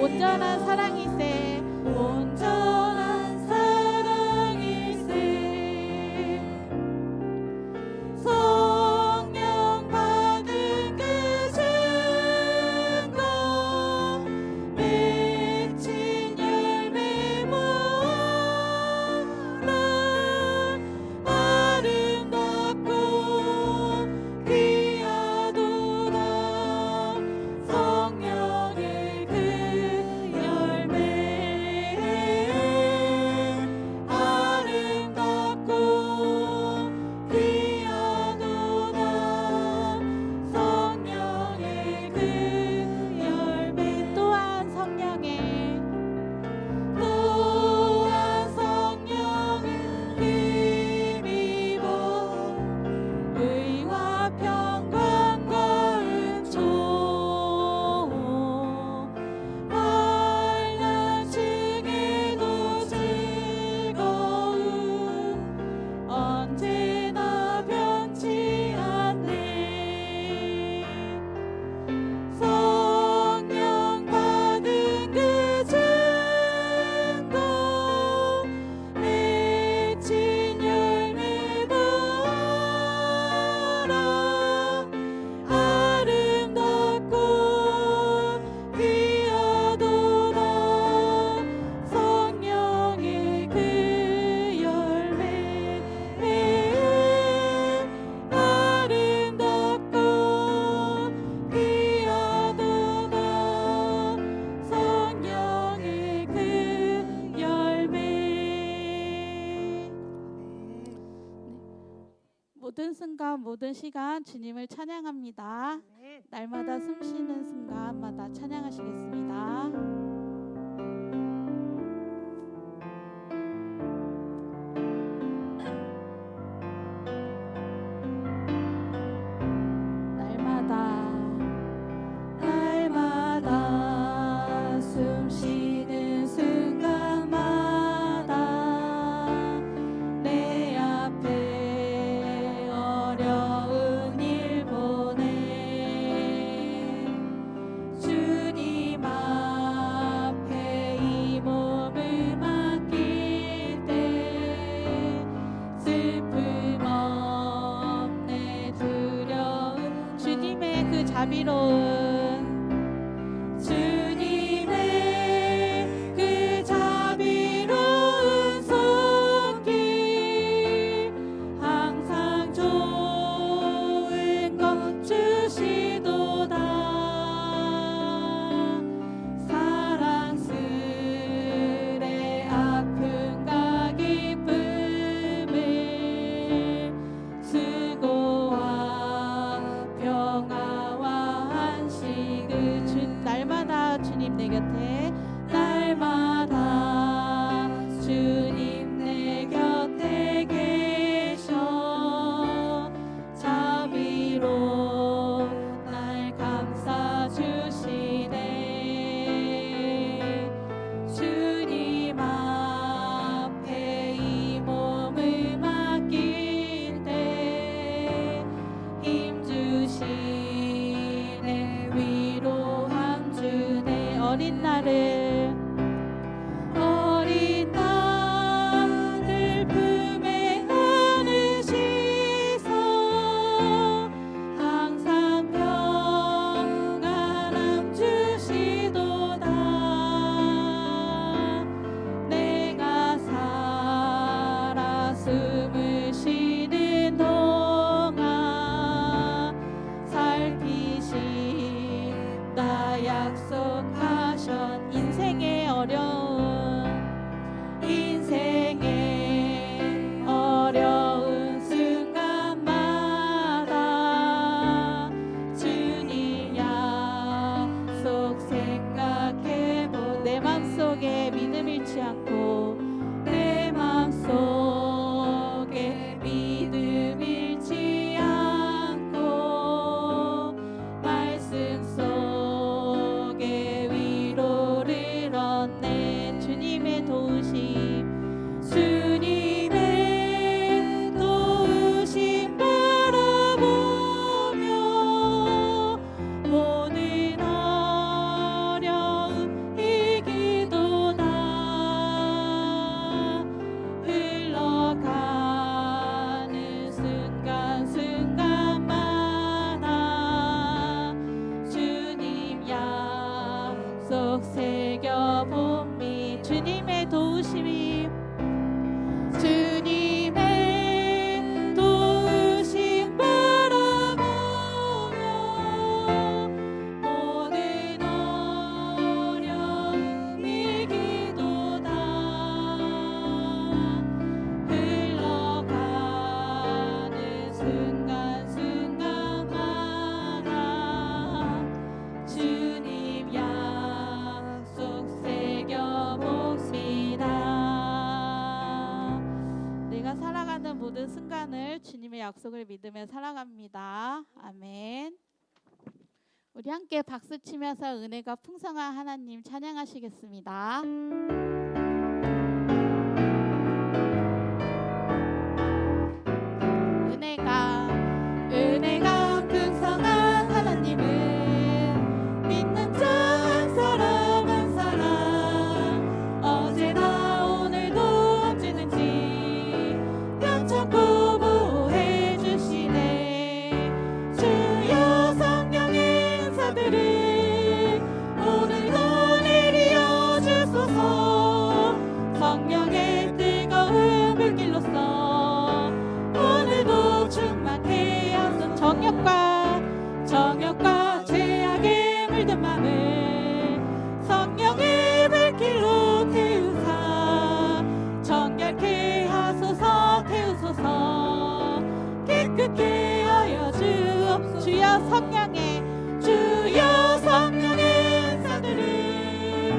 온전한 사랑이세 온전한 사랑이세 성령 받은 그 증거 맺힌 열매 모아라 아름답고 귀하도다 성령의 그 모든 순간 모든 시간 주님을 찬양합니다. 날마다 숨쉬는 순간마다 찬양하시겠습니다. 날마다 숨쉬는 순간마다 내 앞에 어려운 일 보내 주 자비로운 주님의 그 자비로운 손길 항상 좋은 것 주시도다. 사랑스레 아픔과 기쁨을 수고와 평화와 안식을 날마다 주님 내 곁에 날마다 주님 내 곁에 계셔 자비로 날 감싸 주시네. 주님 앞에 이 몸을 맡길 때 힘주시네. 위로함 주네. 어린 나를 품에 안으시소 항상 평안함 주시도다. 내가 살아 숨을 쉬는 동안 살피신다 약속하셨. 인생의 어려운 순간마다 주님 약속 생각해보. 내 맘속에 믿음 잃지 않고 내 맘속에 믿음 잃지 않고 말씀 속에 위로를 얻네. 주님의 도우심 주님의 도우심 바라보며 모든 어려움 이기도다. 흘러가는 순간순간마다 주님 약속 새겨봅니. 주님의 도우심이 주님의 도우심 바라보며 모든 어려움 이기도다. 흘러가는 순간순간마다 주님 약속 새겨봅시다. 내가 살아가는 모든 순간을 주님의 약속을 믿으며 살아갑니다. 아멘. 우리 함께 박수 치면서 은혜가 풍성한 하나님 찬양하시겠습니다. 은혜가 풍성한 하나님은 믿는 자 한 사람 한 사람 어제나 오늘도 언제든지 편찮고 보호해 주시네. 주여 성령의 은사들을 오늘도 내리어 주소서. 성령의 뜨거운 불길로서 오늘도 충만케 하소서. 정욕과 죄악에 물든 맘을 성령의 불길로 태우사 정결케 하소서. 태우소서. 깨끗게 하여 주옵소서. 주여 성령의 은사들을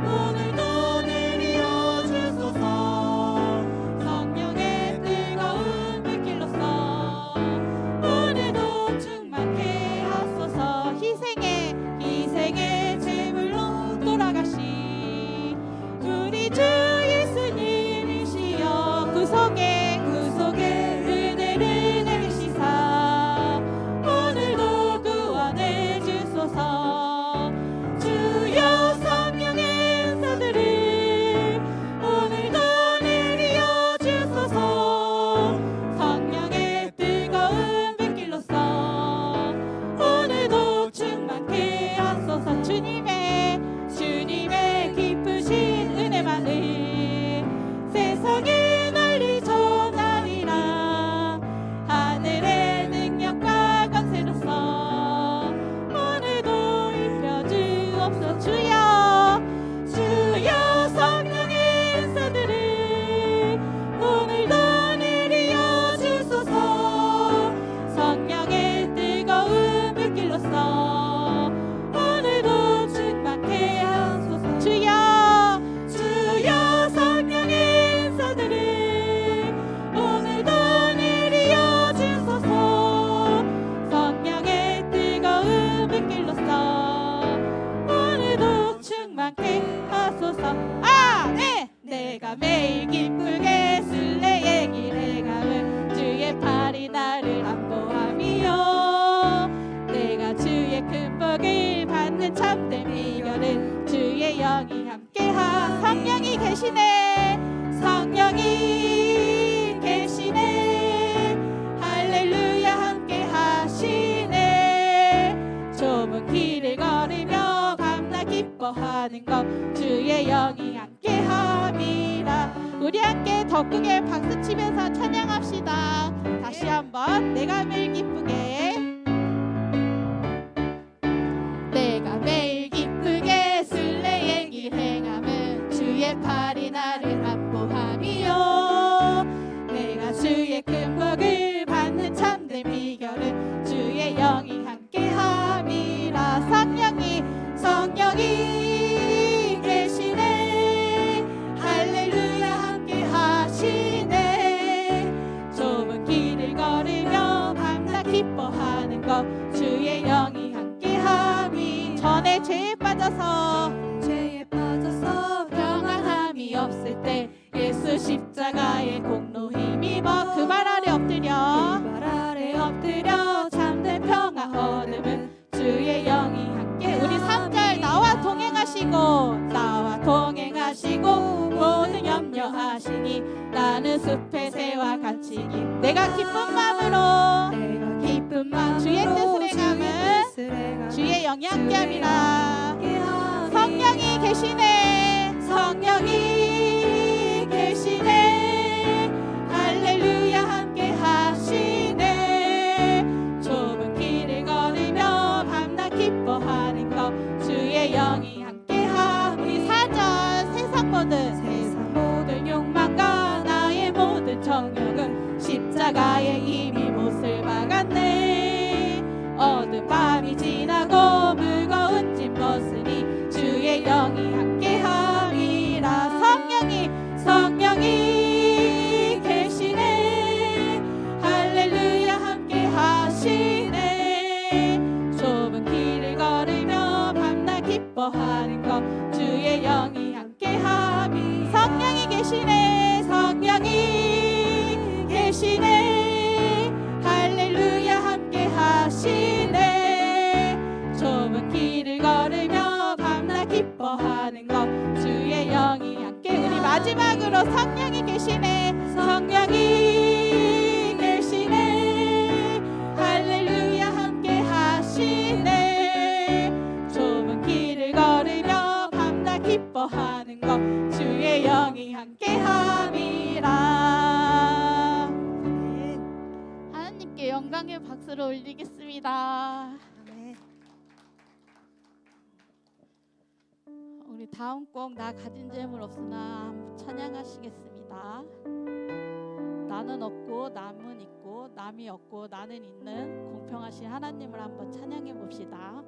오늘도 내리어 주소서. 성령의 뜨거운 불길로서 오늘도 충만케 하소서. 희생의 제물로 돌아가신 우리 주 예수님이시여 구속의 은혜를 내리시사 오늘도 하소서. 주님의 기쁘신 은혜만을 세상에 널리 전하리라. 하늘의 능력과 권세로서 오늘도 입혀주옵소서. 주여 성령의 인사들을 오늘도 내리어 주소서. 성령의 뜨거운 불길로서 오늘도 충만케 하소서. 주여 성령의 인사들을 오늘도 내리어 주소서. 성령의 뜨거운 불길로서 오늘도 충만케 하소서. 아멘. 내가 매일 기쁘게 술래의 길에 가면 주의 팔이 나를 안보하며 내가 주의 큰 복을 받는 참된 비결은 주의 영이 함께하. 성령이 계시네. 성령이 계시네. 할렐루야 함께 하시네. 좁은 길을 걸으며 밤낮 기뻐하는 것 주의 영이 함께함이라. 우리 함께 더 크게 박수치면서 찬양합시다. 다시 한번 내가 매일 기쁘게. 내가 매일 기쁘게 순례의 길 행하면 주의 팔이 나를 안보하며 내가 주의 큰 복을 받는 참된 비결은 주의 영이 함께함이라. 성령이 계시네. 할렐루야 함께 하시네. 좁은 길을 걸으며 밤낮 기뻐하는 것 주의 영이 함께함이. 전에 죄에 빠져서 평안함이 없을 때 예수 십자가의 공로 힘입어 그 발 아래 엎드려 참된 평화 얻음은 주의 영이 함께. 우리 3절 나와 동행하시고 모든 염려하시니 나는 숲의 새와 같이 내가 기쁜 마음으로 주의 뜻을 행함은 주의 영이 함께함이라. 성령이 계시네. 성령이 계시네. 할렐루야 함께 하시네. 좁은 길을 걸으며 밤낮 기뻐하는 것 주의 영이 함께함. 우리 4절 세상 모든 욕망과 나의 모든 정욕은 십자가에 이미 못을 박았네. 어두운 밤이 지나고 무거운 짐 벗으니 주의 영이 함께함이라. 성령이 계시네. 할렐루야 함께 하시네. 좁은 길을 걸으며 밤낮 기뻐하는 것 주의 영이 함께함이. 성령이 계시네. 성령이 계시네. 할렐루야 함께 하시네. 좁은 길을 걸으며 밤낮 기뻐하는 것 주의 영이 함께. 우리 마지막으로 성령이 계시네. 성령이 계시네. 할렐루야 함께 하시네. 좁은 길을 걸으며 밤낮 기뻐하는 것 주의 영이 함께함이라. 하나님께 영광의 박수를 올리겠습니다. 우리 다음 곡 나 가진 재물 없으나 찬양하시겠습니다. 나는 없고 남은 있고 남이 없고 나는 있는 공평하신 하나님을 한번 찬양해 봅시다.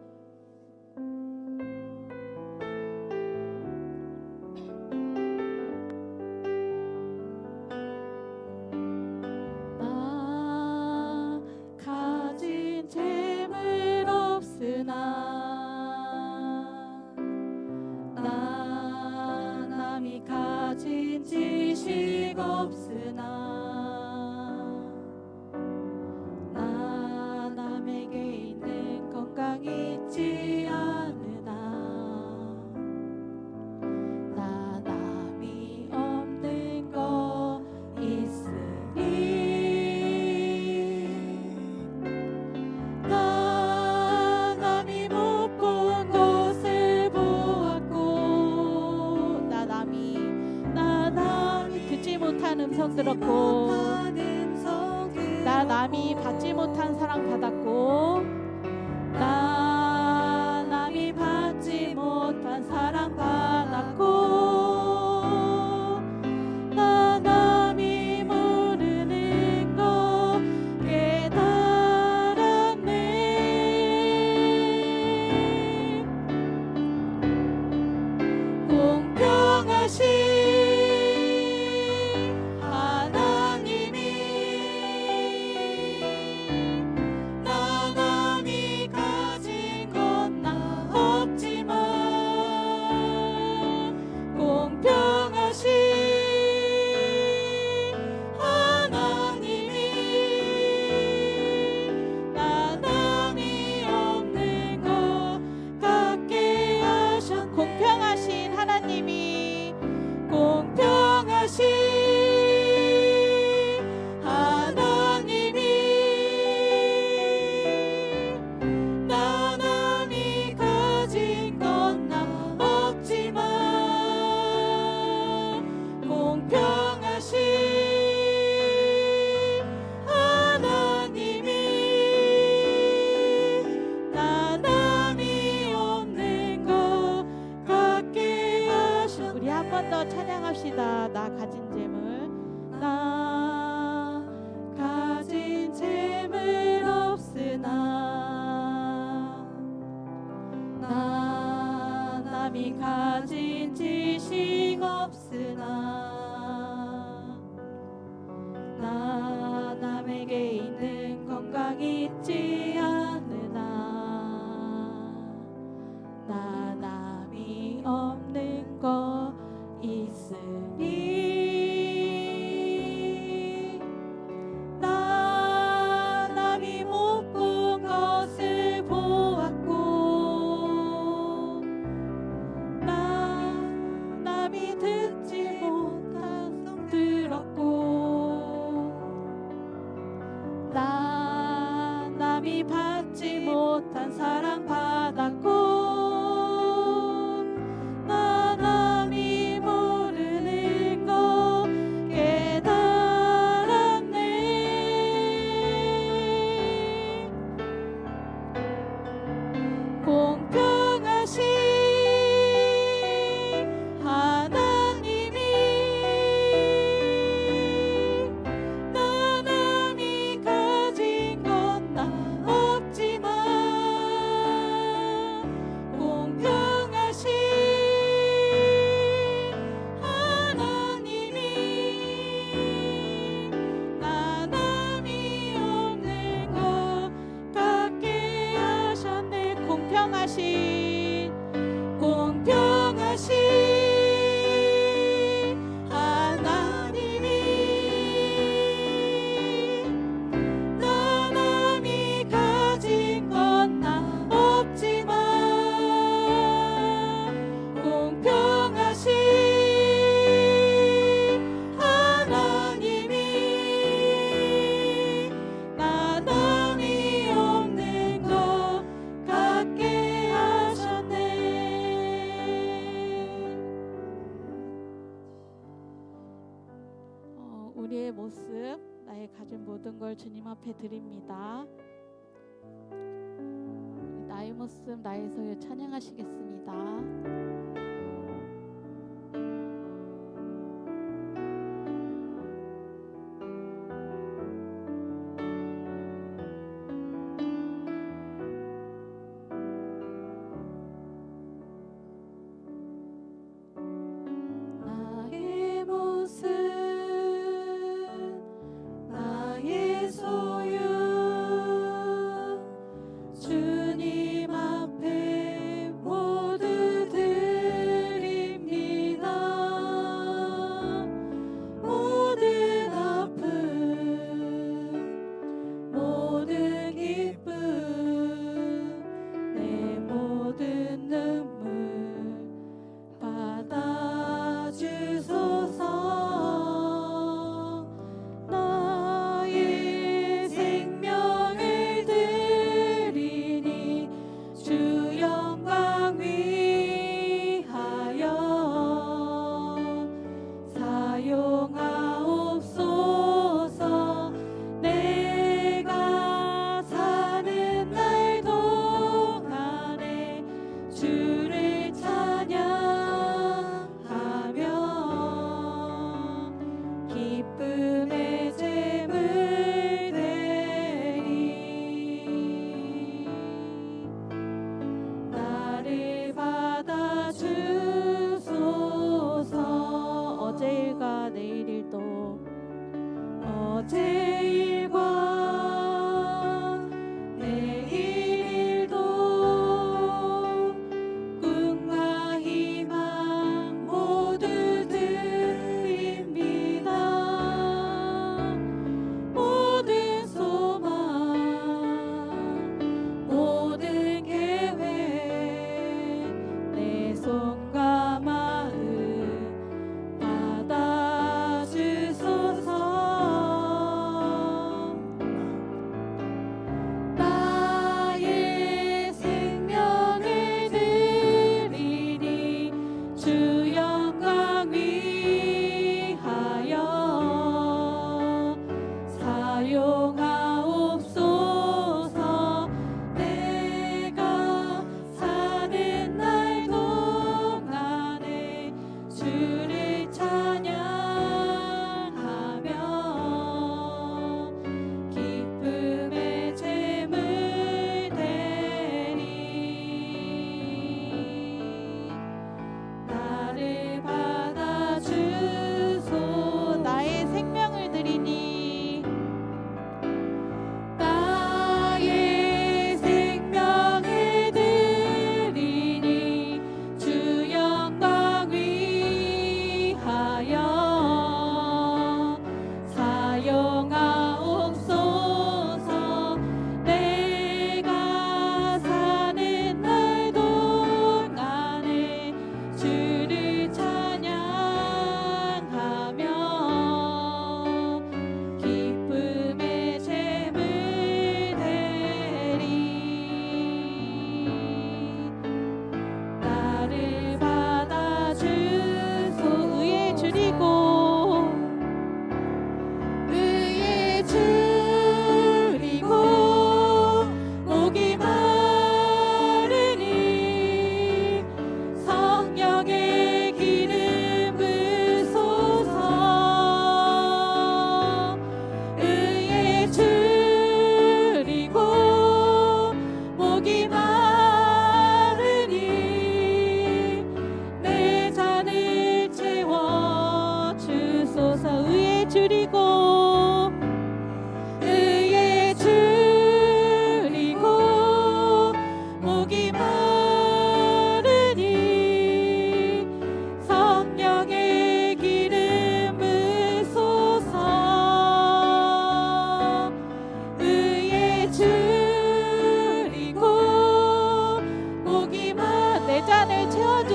나 가진 재물 없으나 남이 가진 지식 없으나 나 남에게 있는 건강 있지 않으나 나 남이 없는 거 있으니 나 남이 못 본 것 음성 들었고 나 남이 받지 못한 사랑 받았고 나 남이 받지 못한 사랑 받았고 나 남이 모르는 거 깨달았네. 공평하신 찬양합시다. 나 가진 재물 나 가진 재물 없으나 나 남이 가진 지식 없으나 나 남에게 있는 건강 있지 않으나 나 남이 없는 거 있으니 나 남이 못 본 것을 보았고 나 남이 듣지 못한 성 들었고 나 남이 받지 못한 사랑 받았고 우리의 모습, 나의 가진 모든 걸 주님 앞에 드립니다. 나의 모습, 나의 소유 찬양하시겠습니다. 주님 앞에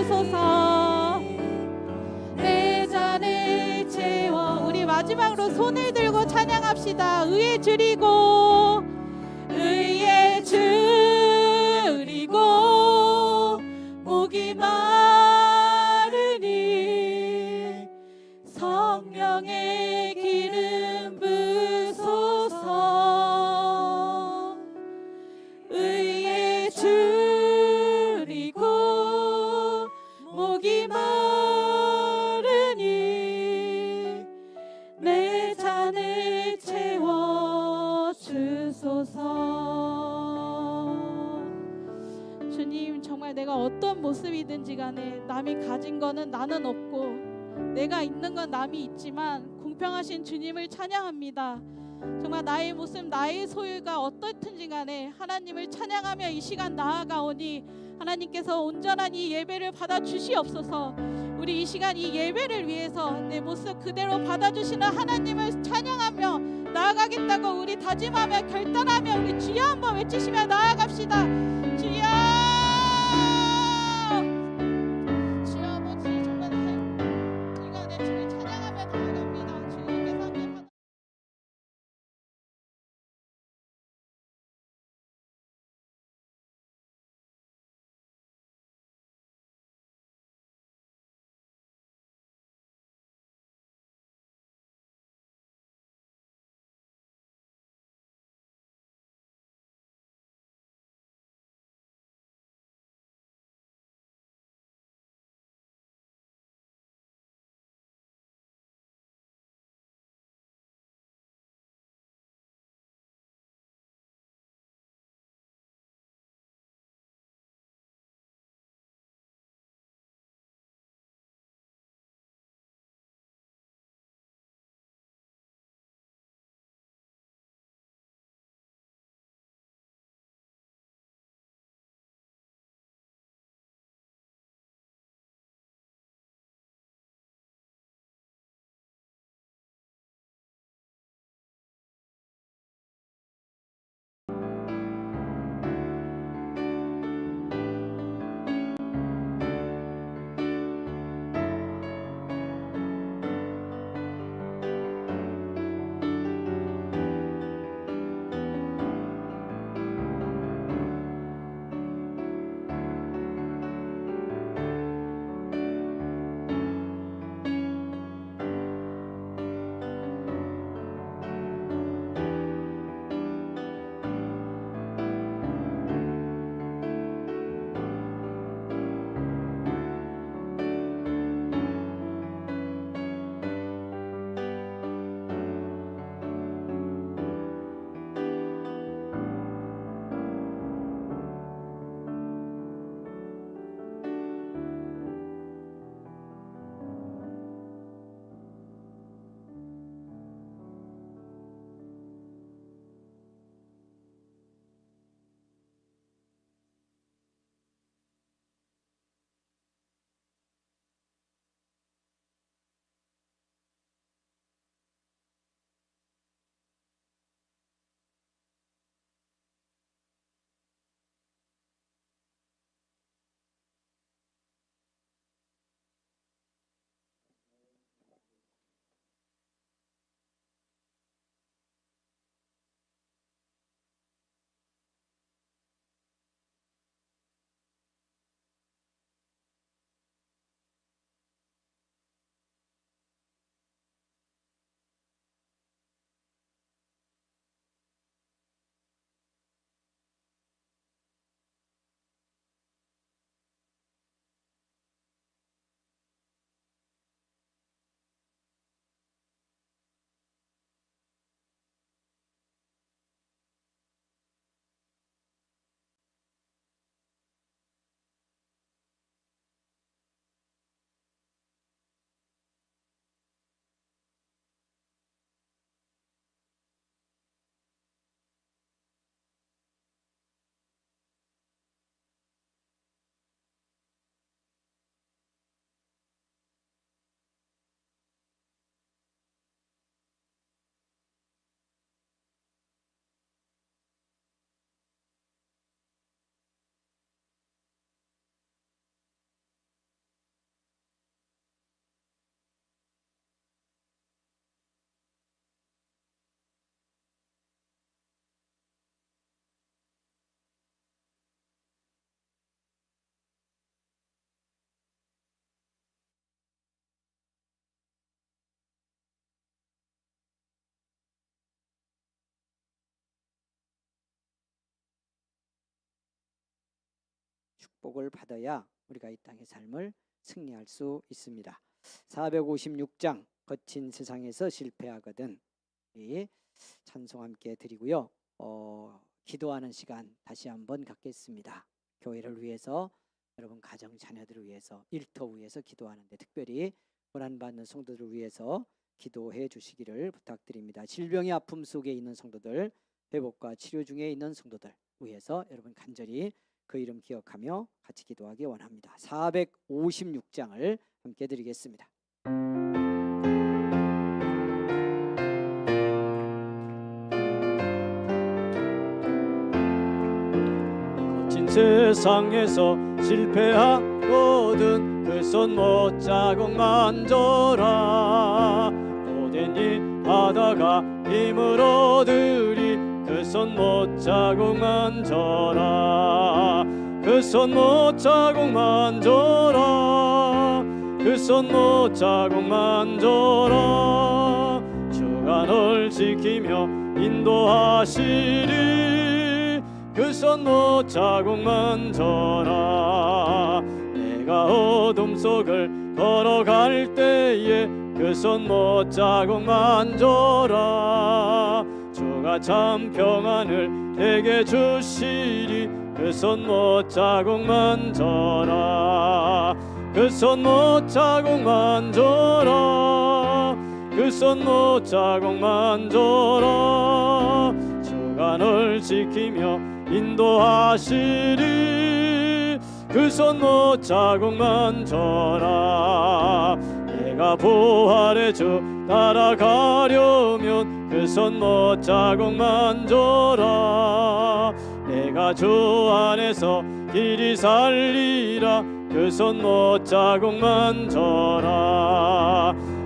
주소서. 내 잔을 채워. 우리 마지막으로 손을 들고 찬양합시다. 의에 줄이고 의에 줄이고 목이 마르니 성령의 기름 부소서. 의에 줄이고 목이 마르니 내 잔을 채워 주소서. 주님, 정말 내가 어떤 모습이든지 간에 남이 가진 거는 나는 없고 내가 있는 건 남이 있지만 공평하신 주님을 찬양합니다. 정말 나의 모습, 나의 소유가 어떻든지 간에 하나님을 찬양하며 이 시간 나아가오니 하나님께서 온전한 이 예배를 받아주시옵소서. 우리 이 시간 이 예배를 위해서 내 모습 그대로 받아주시는 하나님을 찬양하며 나아가겠다고 우리 다짐하며 결단하며 우리 주여 한번 외치시며 나아갑시다. 주여! 축복을 받아야 우리가 이 땅의 삶을 승리할 수 있습니다. 456장 거친 세상에서 실패하거든. 이 찬송 함께 드리고요. 기도하는 시간 다시 한번 갖겠습니다. 교회를 위해서, 여러분 가정 자녀들을 위해서, 일터 위해서 기도하는데 특별히 고난받는 성도들을 위해서 기도해 주시기를 부탁드립니다. 질병의 아픔 속에 있는 성도들, 회복과 치료 중에 있는 성도들 위해서 여러분 간절히 그 이름 기억하며 같이 기도하기 원합니다. 456장을 함께 드리겠습니다. 거친 세상에서 실패하거든 그 손 못 자국 만져라. 고된 일 하다가 힘을 얻으리 그 손 못 자국 만져라. 그 손 못 자국 만져라. 그 손 못 자국 만져라. 주가 널 지키며 인도하시리 그 손 못 자국 만져라. 내가 어둠 속을 걸어갈 때에 그 손 못 자국 만져라. 주가 참 평안을 내게 주시리 그 손 못 자국 만져라. 그 손 못 자국 만져라. 그 손 못 자국 만져라. 주가 널 지키며 인도하시리 그 손 못 자국 만져라. 내가 부활의 주 따라가려면 그 손 못 자국 만져라. 내가 주 안에서 길이 살리라 그 손 못 자국 만져라.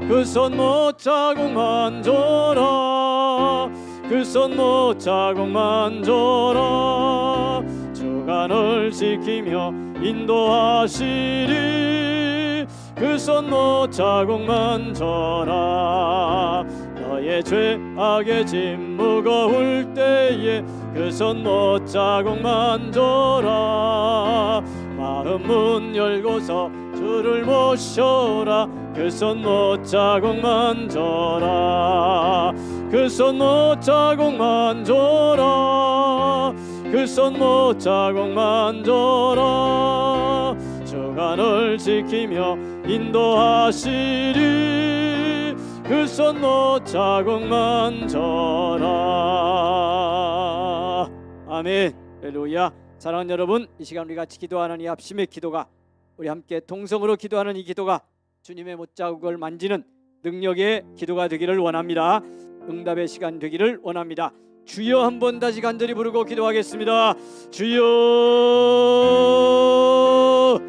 그 손 못 자국 만져라. 그 손 못 자국 만져라. 주가 널 지키며 인도하시리 그 손 못 자국 만져라. 너의 죄악의 짐 무거울 때에 그 손 못 자국 만져라. 마음 문 열고서 주를 모셔라 그 손 못 자국 만져라. 그 손 못 자국 만져라. 그 손 못 자국 만져라. 주가 널 지키며 인도하시리 그 손 못 자국 만져라. 아멘. 할렐루야. 사랑하는 여러분, 이 시간 우리 같이 기도하는 이 합심의 기도가, 우리 함께 동성으로 기도하는 이 기도가 주님의 못자국을 만지는 능력의 기도가 되기를 원합니다. 응답의 시간 되기를 원합니다. 주여 한번 다시 간절히 부르고 기도하겠습니다. 주여.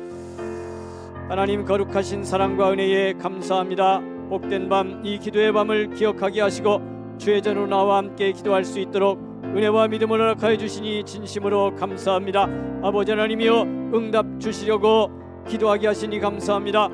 하나님 거룩하신 사랑과 은혜에 감사합니다. 복된 밤, 이 기도의 밤을 기억하게 하시고 주의 전으로 나와 함께 기도할 수 있도록 은혜와 믿음을 허락하여 주시니 진심으로 감사합니다. 아버지 하나님이여, 응답 주시려고 기도하게 하시니 감사합니다.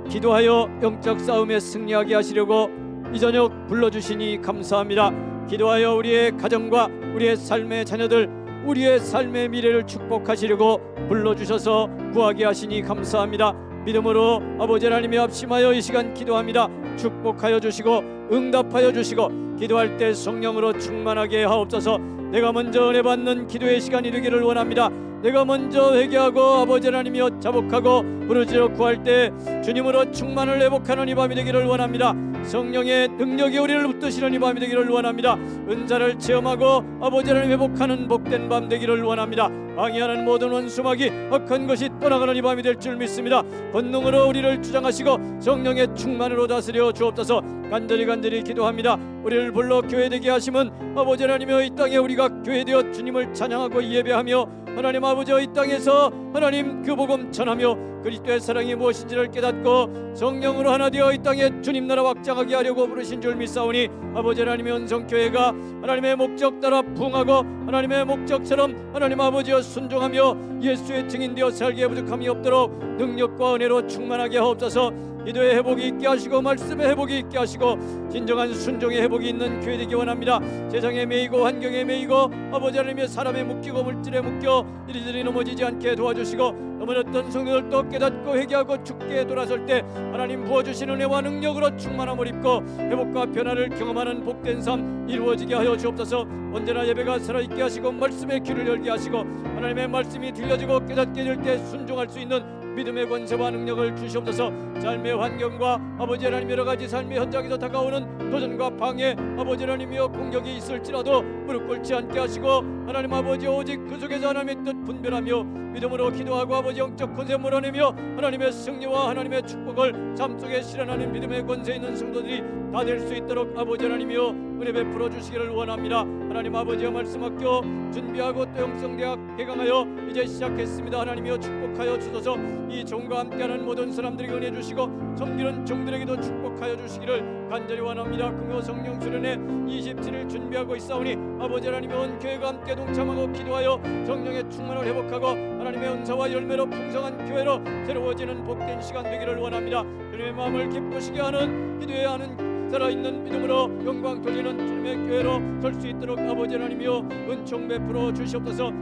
기도하여 영적 싸움에 승리하게 하시려고 이 저녁 불러주시니 감사합니다. 기도하여 우리의 가정과 우리의 삶의 자녀들, 우리의 삶의 미래를 축복하시려고 불러주셔서 구하게 하시니 감사합니다. 믿음으로 아버지 하나님의 합심하여 이 시간 기도합니다. 축복하여 주시고 응답하여 주시고 기도할 때 성령으로 충만하게 하옵소서. 내가 먼저 은혜 받는 기도의 시간이 되기를 원합니다. 내가 먼저 회개하고 아버지 하나님이여 자복하고 부르짖어 구할 때 주님으로 충만을 회복하는 이 밤이 되기를 원합니다. 성령의 능력이 우리를 붙드시는 이 밤이 되기를 원합니다. 은사를 체험하고 아버지 하나님 회복하는 복된 밤 되기를 원합니다. 방해하는 모든 원수마귀 악한 것이 떠나가는 이 밤이 될 줄 믿습니다. 권능으로 우리를 주장하시고 성령의 충만으로 다스려 주옵소서. 간절히 기도합니다. 우리를 불러 교회되게 하심은 아버지 하나님이여 이 땅에 우리가 교회되어 주님을 찬양하고 예배하며 하나님 아버지여 이 땅에서 하나님 그 복음 전하며 그리스도의 사랑이 무엇인지를 깨닫고 성령으로 하나 되어 이 땅에 주님 나라 확장하게 하려고 부르신 줄 믿사오니 아버지 하나님의 은성교회가 하나님의 목적 따라 부응하고 하나님의 목적처럼 하나님 아버지여 순종하며 예수의 증인되어 살기에 부족함이 없도록 능력과 은혜로 충만하게 하옵소서. 기도의 회복이 있게 하시고 말씀의 회복이 있게 하시고 진정한 순종의 회복이 있는 교회 되기 원합니다. 세상에 매이고 환경에 매이고 아버지 하나님의 사람에 묶이고 물질에 묶여 이리저리 넘어지지 않게 도와주시고 넘어졌던 성도들도 깨닫고 회개하고 죽게 돌아설 때 하나님 부어주시는 은혜와 능력으로 충만함을 입고 회복과 변화를 경험하는 복된 삶 이루어지게 하여 주옵소서. 언제나 예배가 살아있게 하시고 말씀의 귀를 열게 하시고 하나님의 말씀이 들려지고 깨닫게 될 때 순종할 수 있는 믿음의 권세와 능력을 주시옵소서. 삶의 환경과 아버지 하나님 여러 가지 삶의 현장에서 다가오는 도전과 방해 아버지 하나님이여 공격이 있을지라도 무릎 꿇지 않게 하시고 하나님 아버지 오직 그 속에서 하나님의 뜻 분별하며 믿음으로 기도하고 아버지 영적 권세 몰아내며 하나님의 승리와 하나님의 축복을 삶 속에 실현하는 믿음의 권세 있는 성도들이 다 될 수 있도록 아버지 하나님이여 은혜 베풀어 주시기를 원합니다. 하나님 아버지의 말씀 학교 준비하고 또 영성대학 개강하여 이제 시작했습니다. 하나님이여 축복하여 주소서. 이 종과 함께하는 모든 사람들에게 은혜 주시고 섬기는 종들에게도 축복하여 주시기를 간절히 원합니다. 금요 성령 수련회 27일 준비하고 있사오니 아버지 하나님의 온 교회가 함께 동참하고 기도하여 성령의 충만을 회복하고 하나님의 은사와 열매로 풍성한 교회로 새로워지는 복된 시간 되기를 원합니다. 주님의 마음을 기쁘시게 하는 기도해야 하는 살아있는 믿음으로 영광 돌리는 주님의 교회로 설 수 있도록 아버지 하나님이여 은총 베풀어 주시옵소서.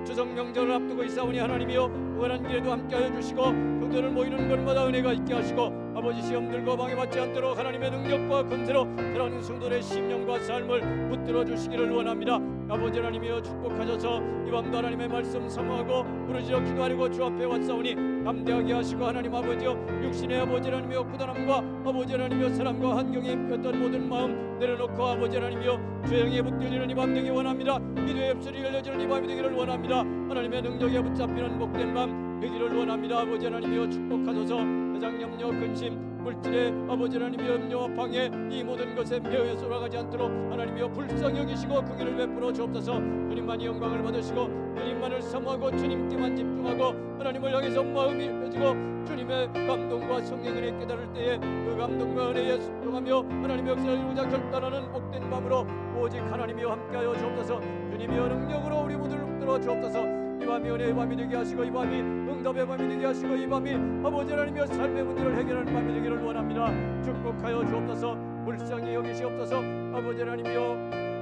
추석 명절을 앞두고 있사오니 하나님이여 무한한 길에도 함께하여 주시고 성도들 모이는 곳마다 은혜가 있게 하시고 아버지 시험 들고 방해받지 않도록 하나님의 능력과 권세로 살아가는 성도들의 심령과 삶을 붙들어 주시기를 원합니다. 아버지 하나님이여 축복하셔서 이 밤도 하나님의 말씀 사모하고 부르짖어 기도하려고 주 앞에 왔사오니 담대하게 하시고 하나님 아버지여 육신의 아버지 하나님이여 고단함과 아버지 하나님이여 사람과 환경에 어떤 모든 마음 내려놓고 아버지 하나님이여 죄행에 붙들리는 이 밤 되기 원합니다. 기도의 입술이 열려지는 이 밤이 되기를 원합니다. 하나님의 능력에 붙잡히는 복된 밤 되기를 원합니다. 아버지 하나님이여 축복하소서. 세상 염려 근심 물질의 아버지 하나님의 염려와 방해 이 모든 것에 매여 쏠아가지 않도록 하나님이여 불쌍히 여기시고 그 길을 베풀어 주옵소서. 주님만이 영광을 받으시고 주님만을 사모하고 주님께만 집중하고 하나님을 향해서 마음이 펴지고 주님의 감동과 성령의 은혜 깨달을 때에 그 감동과 은혜에 순종하며 하나님의 역사를 이루자 결단하는 복된 밤으로 오직 하나님이여 함께하여 주옵소서. 주님이여 능력으로 우리 모두를 붙들어 주옵소서. 이 밤이 은혜의 밤이 되게 하시고 이 밤이 응답의 밤이 되게 하시고 이 밤이 아버지 하나님이여 삶의 문제를 해결하는 밤이 되기를 원합니다. 축복하여 주옵소서. 불쌍히 여기시옵소서. 아버지 하나님이여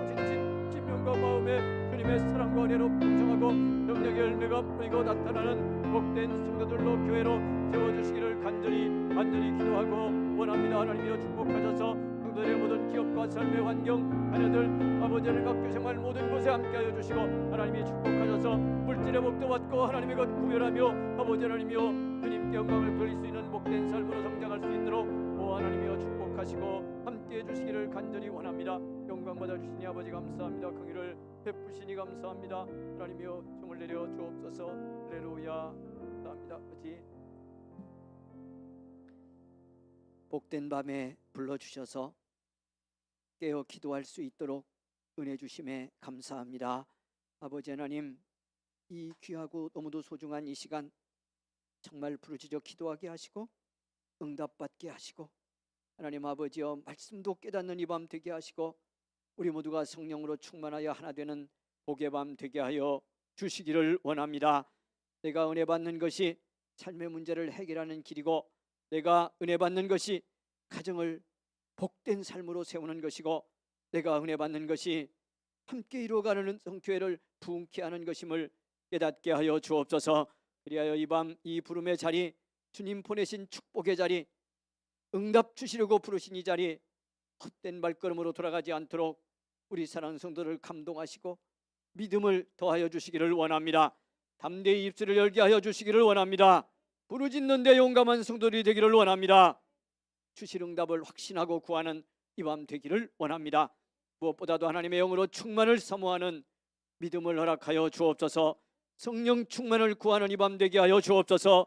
오직 심령과 마음에 주님의 사랑과 은혜로 풍성하고 능력의 열매가 뿌리고 나타나는 복된 성도들로 교회로 세워주시기를 간절히 기도하고 원합니다. 하나님이여 축복하셔서 성도들의 모든 기업과 삶의 환경 자녀들 아버지 하나님 학교 생활 모든 곳에 함께하여 주시고 하나님이 축복하셔서 물질의 복도 받고 하나님의 것 구별하며 아버지 하나님이여 주님께 영광을 돌릴 수 있는 복된 삶으로 성장할 수 있도록 오 하나님이여 축복하시고 함께해 주시기를 간절히 원합니다. 영광 받아주시니 아버지 감사합니다. 긍휼을 베푸시니 감사합니다. 하나님이여 정을 내려 주옵소서. 할렐루야. 감사합니다. 아버지 복된 밤에 불러주셔서 깨어 기도할 수 있도록 은혜 주심에 감사합니다. 아버지 하나님 이 귀하고 너무도 소중한 이 시간 정말 부르짖어 기도하게 하시고 응답받게 하시고 하나님 아버지여 말씀도 깨닫는 이 밤 되게 하시고 우리 모두가 성령으로 충만하여 하나 되는 복의 밤 되게 하여 주시기를 원합니다. 내가 은혜 받는 것이 삶의 문제를 해결하는 길이고 내가 은혜 받는 것이 가정을 복된 삶으로 세우는 것이고 내가 은혜 받는 것이 함께 이루어가는 성교회를 부흥케 하는 것임을 깨닫게 하여 주옵소서. 그리하여 이 밤 이 부름의 자리 주님 보내신 축복의 자리 응답 주시려고 부르신 이 자리 헛된 발걸음으로 돌아가지 않도록 우리 사랑하는 성도를 감동하시고 믿음을 더하여 주시기를 원합니다. 담대히 입술을 열게 하여 주시기를 원합니다. 부르짖는데 용감한 성도들이 되기를 원합니다. 주실 응답을 확신하고 구하는 이 밤 되기를 원합니다. 무엇보다도 하나님의 영으로 충만을 사모하는 믿음을 허락하여 주옵소서. 성령 충만을 구하는 이 밤 되게 하여 주옵소서.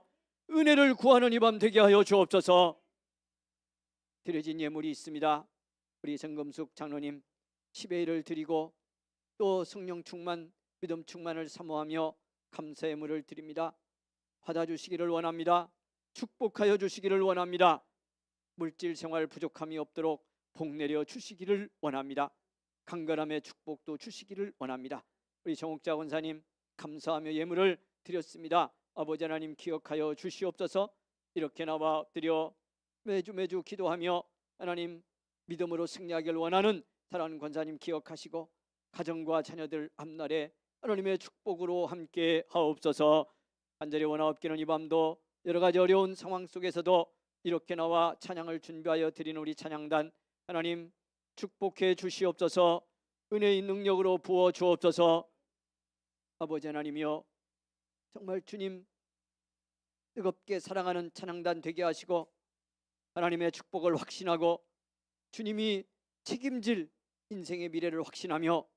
은혜를 구하는 이 밤 되게 하여 주옵소서. 드려진 예물이 있습니다. 우리 정금숙 장로님 10의 1을 드리고 또 성령 충만 믿음 충만을 사모하며 감사 예물을 드립니다. 받아주시기를 원합니다. 축복하여 주시기를 원합니다. 물질 생활 부족함이 없도록 복 내려 주시기를 원합니다. 강건함의 축복도 주시기를 원합니다. 우리 정옥자 원사님 감사하며 예물을 드렸습니다. 아버지 하나님 기억하여 주시옵소서. 이렇게 나와 엎드려 매주 기도하며 하나님 믿음으로 승리하기를 원하는 사랑하는 권사님 기억하시고 가정과 자녀들 앞날에 하나님의 축복으로 함께 하옵소서. 간절히 원하옵기는 이 밤도 여러 가지 어려운 상황 속에서도 이렇게 나와 찬양을 준비하여 드리는 우리 찬양단 하나님 축복해 주시옵소서. 은혜의 능력으로 부어 주옵소서. 아버지 하나님이여 정말 주님 뜨겁게 사랑하는 찬양단 되게 하시고 하나님의 축복을 확신하고 주님이 책임질 인생의 미래를 확신하며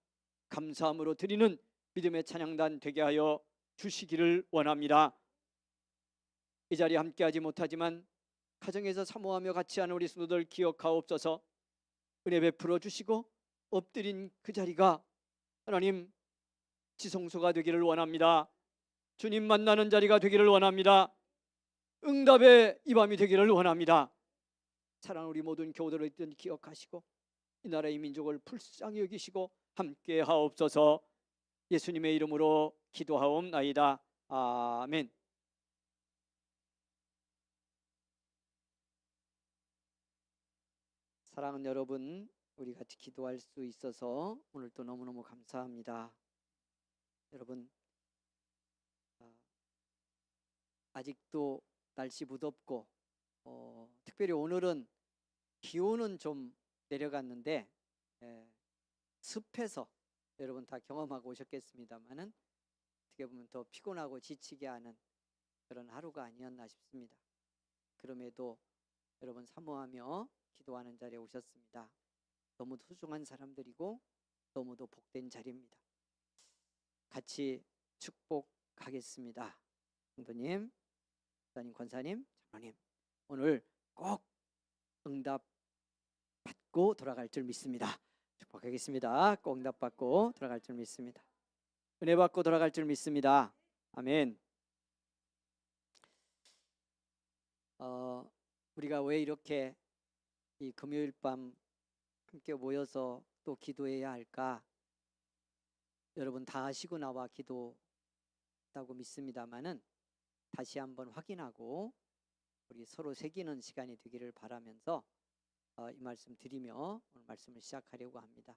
감사함으로 드리는 믿음의 찬양단 되게 하여 주시기를 원합니다. 이 자리에 함께하지 못하지만 가정에서 사모하며 같이 하는 우리 성도들 기억하옵소서. 은혜 베풀어 주시고 엎드린 그 자리가 하나님 지성소가 되기를 원합니다. 주님 만나는 자리가 되기를 원합니다. 응답의 이 밤이 되기를 원합니다. 사랑하는 우리 모든 교우들을 기억하시고 이 나라의 민족을 불쌍히 여기시고 함께 하옵소서. 예수님의 이름으로 기도하옵나이다. 아멘. 사랑하는 여러분, 우리 같이 기도할 수 있어서 오늘 또 너무너무 감사합니다. 여러분, 아직도 날씨 무덥고 특별히 오늘은 기온은 좀 내려갔는데 습해서 여러분 다 경험하고 오셨겠습니다만은 어떻게 보면 더 피곤하고 지치게 하는 그런 하루가 아니었나 싶습니다. 그럼에도 여러분 사모하며 기도하는 자리에 오셨습니다. 너무 소중한 사람들이고 너무도 복된 자리입니다. 같이 축복하겠습니다. 성도님, 목사님, 권사님, 장로님, 오늘 꼭 응답 받고 돌아갈 줄 믿습니다. 축복하겠습니다. 꼭 응답 받고 돌아갈 줄 믿습니다. 은혜 받고 돌아갈 줄 믿습니다. 아멘. 우리가 왜 이렇게 이 금요일 밤 함께 모여서 또 기도해야 할까? 여러분 다 아시고 나와 기도했다고 믿습니다만은 다시 한번 확인하고 우리 서로 새기는 시간이 되기를 바라면서 이 말씀 드리며 오늘 말씀을 시작하려고 합니다.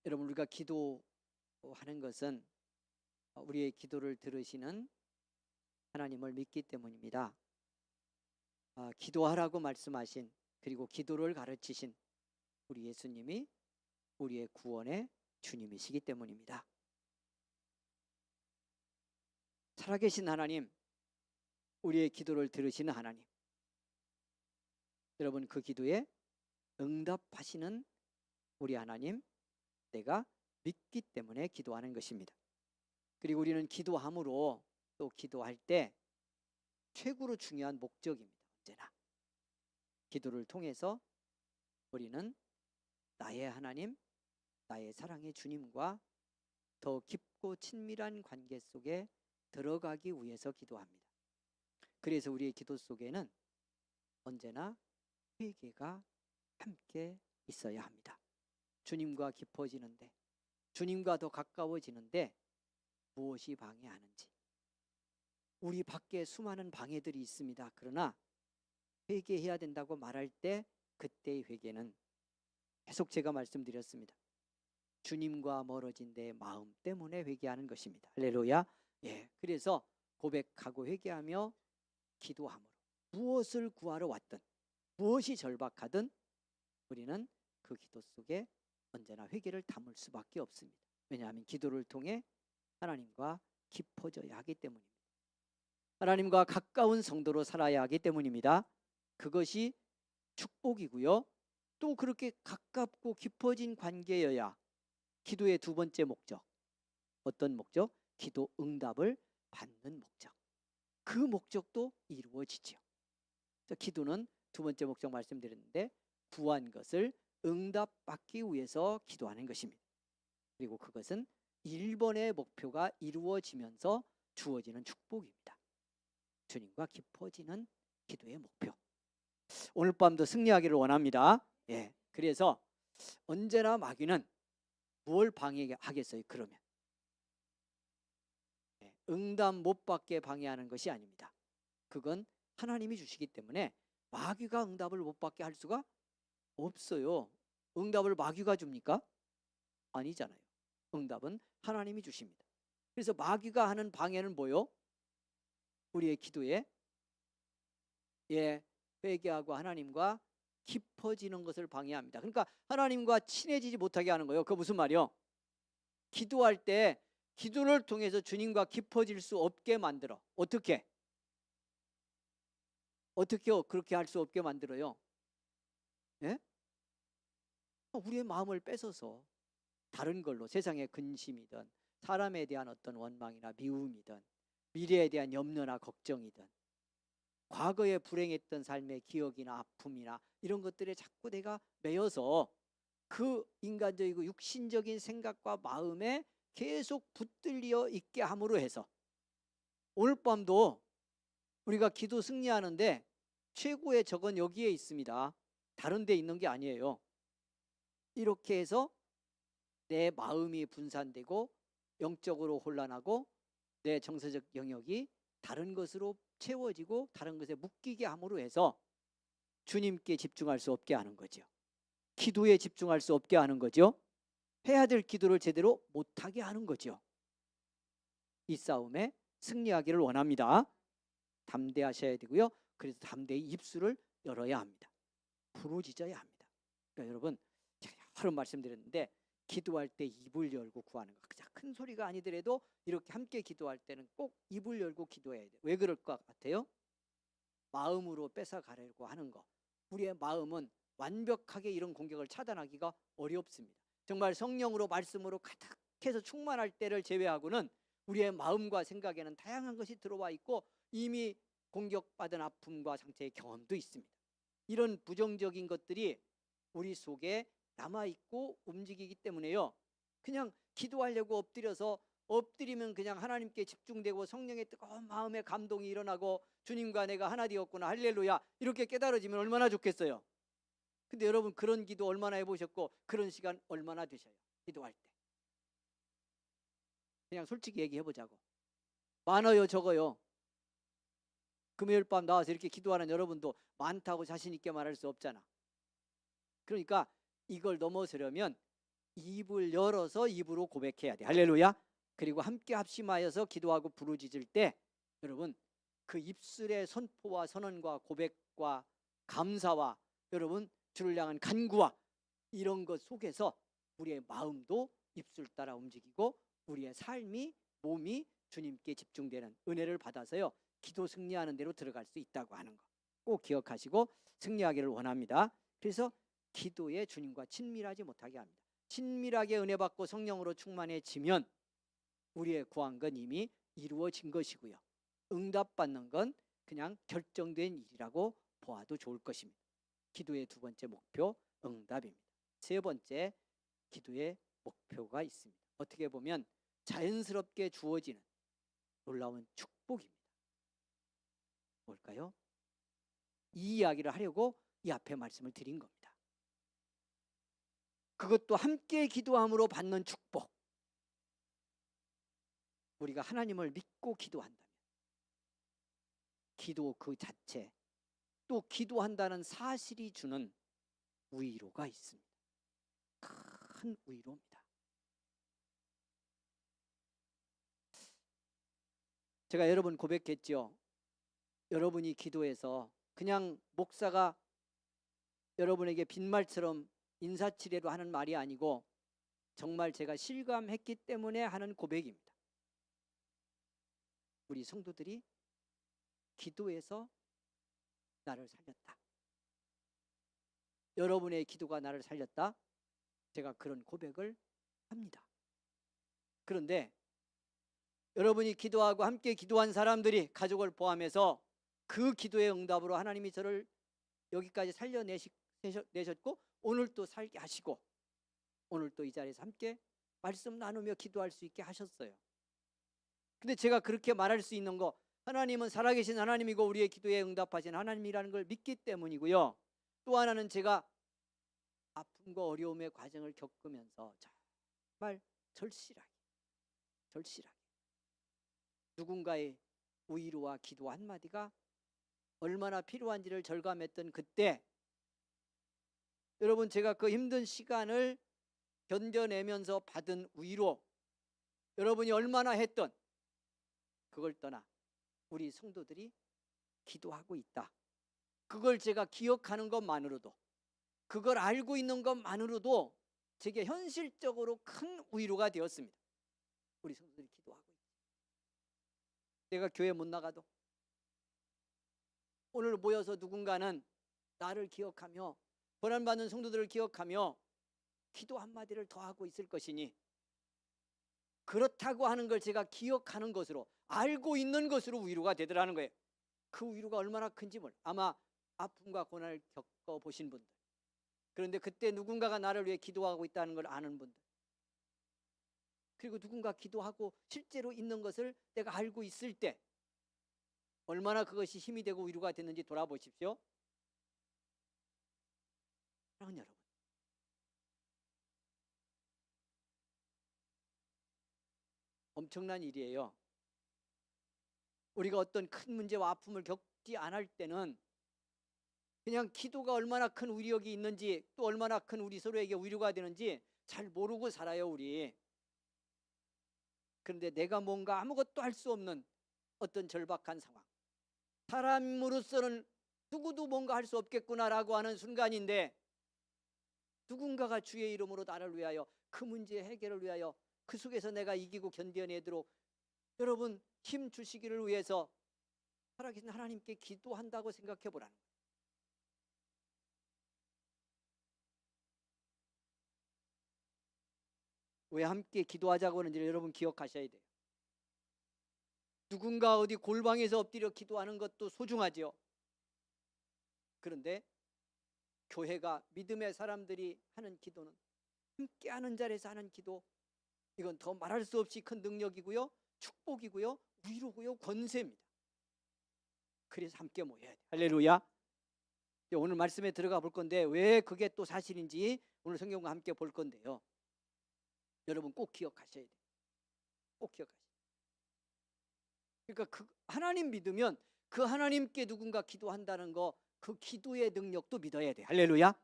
여러분 우리가 기도하는 것은 우리의 기도를 들으시는 하나님을 믿기 때문입니다. 기도하라고 말씀하신 그리고 기도를 가르치신 우리 예수님이 우리의 구원의 주님이시기 때문입니다. 살아계신 하나님, 우리의 기도를 들으시는 하나님, 여러분 그 기도에 응답하시는 우리 하나님 내가 믿기 때문에 기도하는 것입니다. 그리고 우리는 기도함으로 또 기도할 때 최고로 중요한 목적입니다. 언제나 기도를 통해서 우리는 나의 하나님, 나의 사랑의 주님과 더 깊고 친밀한 관계 속에 들어가기 위해서 기도합니다. 그래서 우리의 기도 속에는 언제나 회개가 함께 있어야 합니다. 주님과 깊어지는데, 주님과 더 가까워지는데 무엇이 방해하는지. 우리 밖에 수많은 방해들이 있습니다. 그러나 회개해야 된다고 말할 때 그때의 회개는 계속 제가 말씀드렸습니다. 주님과 멀어진 내 마음 때문에 회개하는 것입니다. 할렐루야. 예, 그래서 고백하고 회개하며 기도함으로 무엇을 구하러 왔든 무엇이 절박하든 우리는 그 기도 속에 언제나 회개를 담을 수밖에 없습니다. 왜냐하면 기도를 통해 하나님과 깊어져야 하기 때문입니다. 하나님과 가까운 성도로 살아야 하기 때문입니다. 그것이 축복이고요. 또 그렇게 가깝고 깊어진 관계여야 기도의 두 번째 목적. 어떤 목적? 기도 응답을 받는 목적. 그 목적도 이루어지죠. 기도는 두 번째 목적 말씀드렸는데 구한 것을 응답받기 위해서 기도하는 것입니다. 그리고 그것은 1번의 목표가 이루어지면서 주어지는 축복입니다. 주님과 깊어지는 기도의 목표. 오늘 밤도 승리하기를 원합니다. 예, 그래서 언제나 마귀는 뭘 방해하겠어요? 그러면 응답 못 받게 방해하는 것이 아닙니다. 그건 하나님이 주시기 때문에 마귀가 응답을 못 받게 할 수가 없어요. 응답을 마귀가 줍니까? 아니잖아요. 응답은 하나님이 주십니다. 그래서 마귀가 하는 방해는 뭐요? 우리의 기도에 회개하고 하나님과 깊어지는 것을 방해합니다. 그러니까 하나님과 친해지지 못하게 하는 거예요. 그거 무슨 말이요? 기도할 때 기도를 통해서 주님과 깊어질 수 없게 만들어. 어떻게 그렇게 할 수 없게 만들어요? 예? 우리의 마음을 뺏어서 다른 걸로, 세상의 근심이든 사람에 대한 어떤 원망이나 미움이든 미래에 대한 염려나 걱정이든 과거에 불행했던 삶의 기억이나 아픔이나 이런 것들에 자꾸 내가 매여서 그 인간적이고 육신적인 생각과 마음에 계속 붙들려 있게 함으로 해서 오늘 밤도 우리가 기도 승리하는데 최고의 적은 여기에 있습니다. 다른 데 있는 게 아니에요. 이렇게 해서 내 마음이 분산되고 영적으로 혼란하고 내 정서적 영역이 다른 것으로 채워지고 다른 것에 묶이게 함으로 해서 주님께 집중할 수 없게 하는 거죠. 기도에 집중할 수 없게 하는 거죠. 해야 될 기도를 제대로 못하게 하는 거죠. 이 싸움에 승리하기를 원합니다. 담대하셔야 되고요. 그래서 담대히 입술을 열어야 합니다. 부르짖어야 합니다. 그러니까 여러분, 제가 여러 말씀드렸는데 기도할 때 입을 열고 구하는 거, 그냥 큰 소리가 아니더라도 이렇게 함께 기도할 때는 꼭 입을 열고 기도해야 돼요. 왜 그럴 것 같아요? 마음으로 뺏어가려고 하는 거, 우리의 마음은 완벽하게 이런 공격을 차단하기가 어렵습니다. 정말 성령으로 말씀으로 가득해서 충만할 때를 제외하고는 우리의 마음과 생각에는 다양한 것이 들어와 있고 이미 공격받은 아픔과 상처의 경험도 있습니다. 이런 부정적인 것들이 우리 속에 남아있고 움직이기 때문에요, 그냥 기도하려고 엎드리면 그냥 하나님께 집중되고 성령의 뜨거운 마음의 감동이 일어나고 주님과 내가 하나 되었구나 할렐루야 이렇게 깨달아지면 얼마나 좋겠어요. 근데 여러분, 그런 기도 얼마나 해보셨고 그런 시간 얼마나 되셔요? 기도할 때 그냥 솔직히 얘기해보자고. 많아요, 적어요? 금요일 밤 나와서 이렇게 기도하는 여러분도 많다고 자신 있게 말할 수 없잖아. 그러니까 이걸 넘어서려면 입을 열어서 입으로 고백해야 돼. 할렐루야. 그리고 함께 합심하여서 기도하고 부르짖을 때 여러분, 그 입술의 선포와 선언과 고백과 감사와 여러분 주를 향한 간구와 이런 것 속에서 우리의 마음도 입술 따라 움직이고 우리의 삶이, 몸이 주님께 집중되는 은혜를 받아서요, 기도 승리하는 대로 들어갈 수 있다고 하는 거 꼭 기억하시고 승리하기를 원합니다. 그래서 기도에 주님과 친밀하지 못하게 합니다. 친밀하게 은혜 받고 성령으로 충만해지면 우리의 구한 건 이미 이루어진 것이고요, 응답받는 건 그냥 결정된 일이라고 보아도 좋을 것입니다. 기도의 두 번째 목표, 응답입니다. 세 번째, 기도의 목표가 있습니다. 어떻게 보면 자연스럽게 주어지는 놀라운 축복입니다. 뭘까요? 이 이야기를 하려고 이 앞에 말씀을 드린 겁니다. 그것도 함께 기도함으로 받는 축복. 우리가 하나님을 믿고 기도한다면 기도 그 자체, 또 기도한다는 사실이 주는 위로가 있습니다. 큰 위로입니다. 제가 여러분 고백했죠. 여러분이 기도해서 그냥 목사가 여러분에게 빈말처럼 인사치레로 하는 말이 아니고 정말 제가 실감했기 때문에 하는 고백입니다. 우리 성도들이 기도해서 나를 살렸다. 여러분의 기도가 나를 살렸다. 제가 그런 고백을 합니다. 그런데 여러분이 기도하고 함께 기도한 사람들이 가족을 포함해서 그 기도의 응답으로 하나님이 저를 여기까지 살려내셨고 오늘 또 살게 하시고 오늘 또 이 자리에서 함께 말씀 나누며 기도할 수 있게 하셨어요. 근데 제가 그렇게 말할 수 있는 거, 하나님은 살아계신 하나님이고 우리의 기도에 응답하신 하나님이라는 걸 믿기 때문이고요. 또 하나는 제가 아픔과 어려움의 과정을 겪으면서 정말 절실하게 누군가의 위로와 기도 한마디가 얼마나 필요한지를 절감했던 그때, 여러분 제가 그 힘든 시간을 견뎌내면서 받은 위로, 여러분이 얼마나 했던, 그걸 떠나 우리 성도들이 기도하고 있다, 그걸 제가 기억하는 것만으로도, 그걸 알고 있는 것만으로도 제게 현실적으로 큰 위로가 되었습니다. 우리 성도들이 기도하고 있다. 내가 교회 못 나가도 오늘 모여서 누군가는 나를 기억하며, 고난받는 성도들을 기억하며 기도 한마디를 더 하고 있을 것이니, 그렇다고 하는 걸 제가 기억하는 것으로, 알고 있는 것으로 위로가 되더라는 거예요. 그 위로가 얼마나 큰지 아마 아픔과 고난을 겪어보신 분들, 그런데 그때 누군가가 나를 위해 기도하고 있다는 걸 아는 분들, 그리고 누군가 기도하고 실제로 있는 것을 내가 알고 있을 때 얼마나 그것이 힘이 되고 위로가 됐는지 돌아보십시오. 사랑하는 여러분, 엄청난 일이에요. 우리가 어떤 큰 문제와 아픔을 겪지 않을 때는 그냥 기도가 얼마나 큰 위력이 있는지, 또 얼마나 큰 우리 서로에게 위로가 되는지 잘 모르고 살아요, 우리. 그런데 내가 뭔가 아무것도 할 수 없는 어떤 절박한 상황, 사람으로서는 누구도 뭔가 할 수 없겠구나라고 하는 순간인데, 누군가가 주의 이름으로 나를 위하여, 그 문제 해결을 위하여, 그 속에서 내가 이기고 견뎌내도록 여러분 힘 주시기를 위해서 살아계신 하나님께 기도한다고 생각해 보라는 거예요. 왜 함께 기도하자고 하는지 여러분 기억하셔야 돼요. 누군가 어디 골방에서 엎드려 기도하는 것도 소중하지요. 그런데 교회가, 믿음의 사람들이 하는 기도는, 함께하는 자리에서 하는 기도, 이건 더 말할 수 없이 큰 능력이고요, 축복이고요, 위로고요, 권세입니다. 그래서 함께 모여야 돼요. 할렐루야. 오늘 말씀에 들어가 볼 건데, 왜 그게 또 사실인지 오늘 성경과 함께 볼 건데요, 여러분 꼭 기억하셔야 돼요. 꼭 기억하셔야 돼요. 그러니까 그 하나님 믿으면 그 하나님께 누군가 기도한다는 거, 그 기도의 능력도 믿어야 돼요. 할렐루야.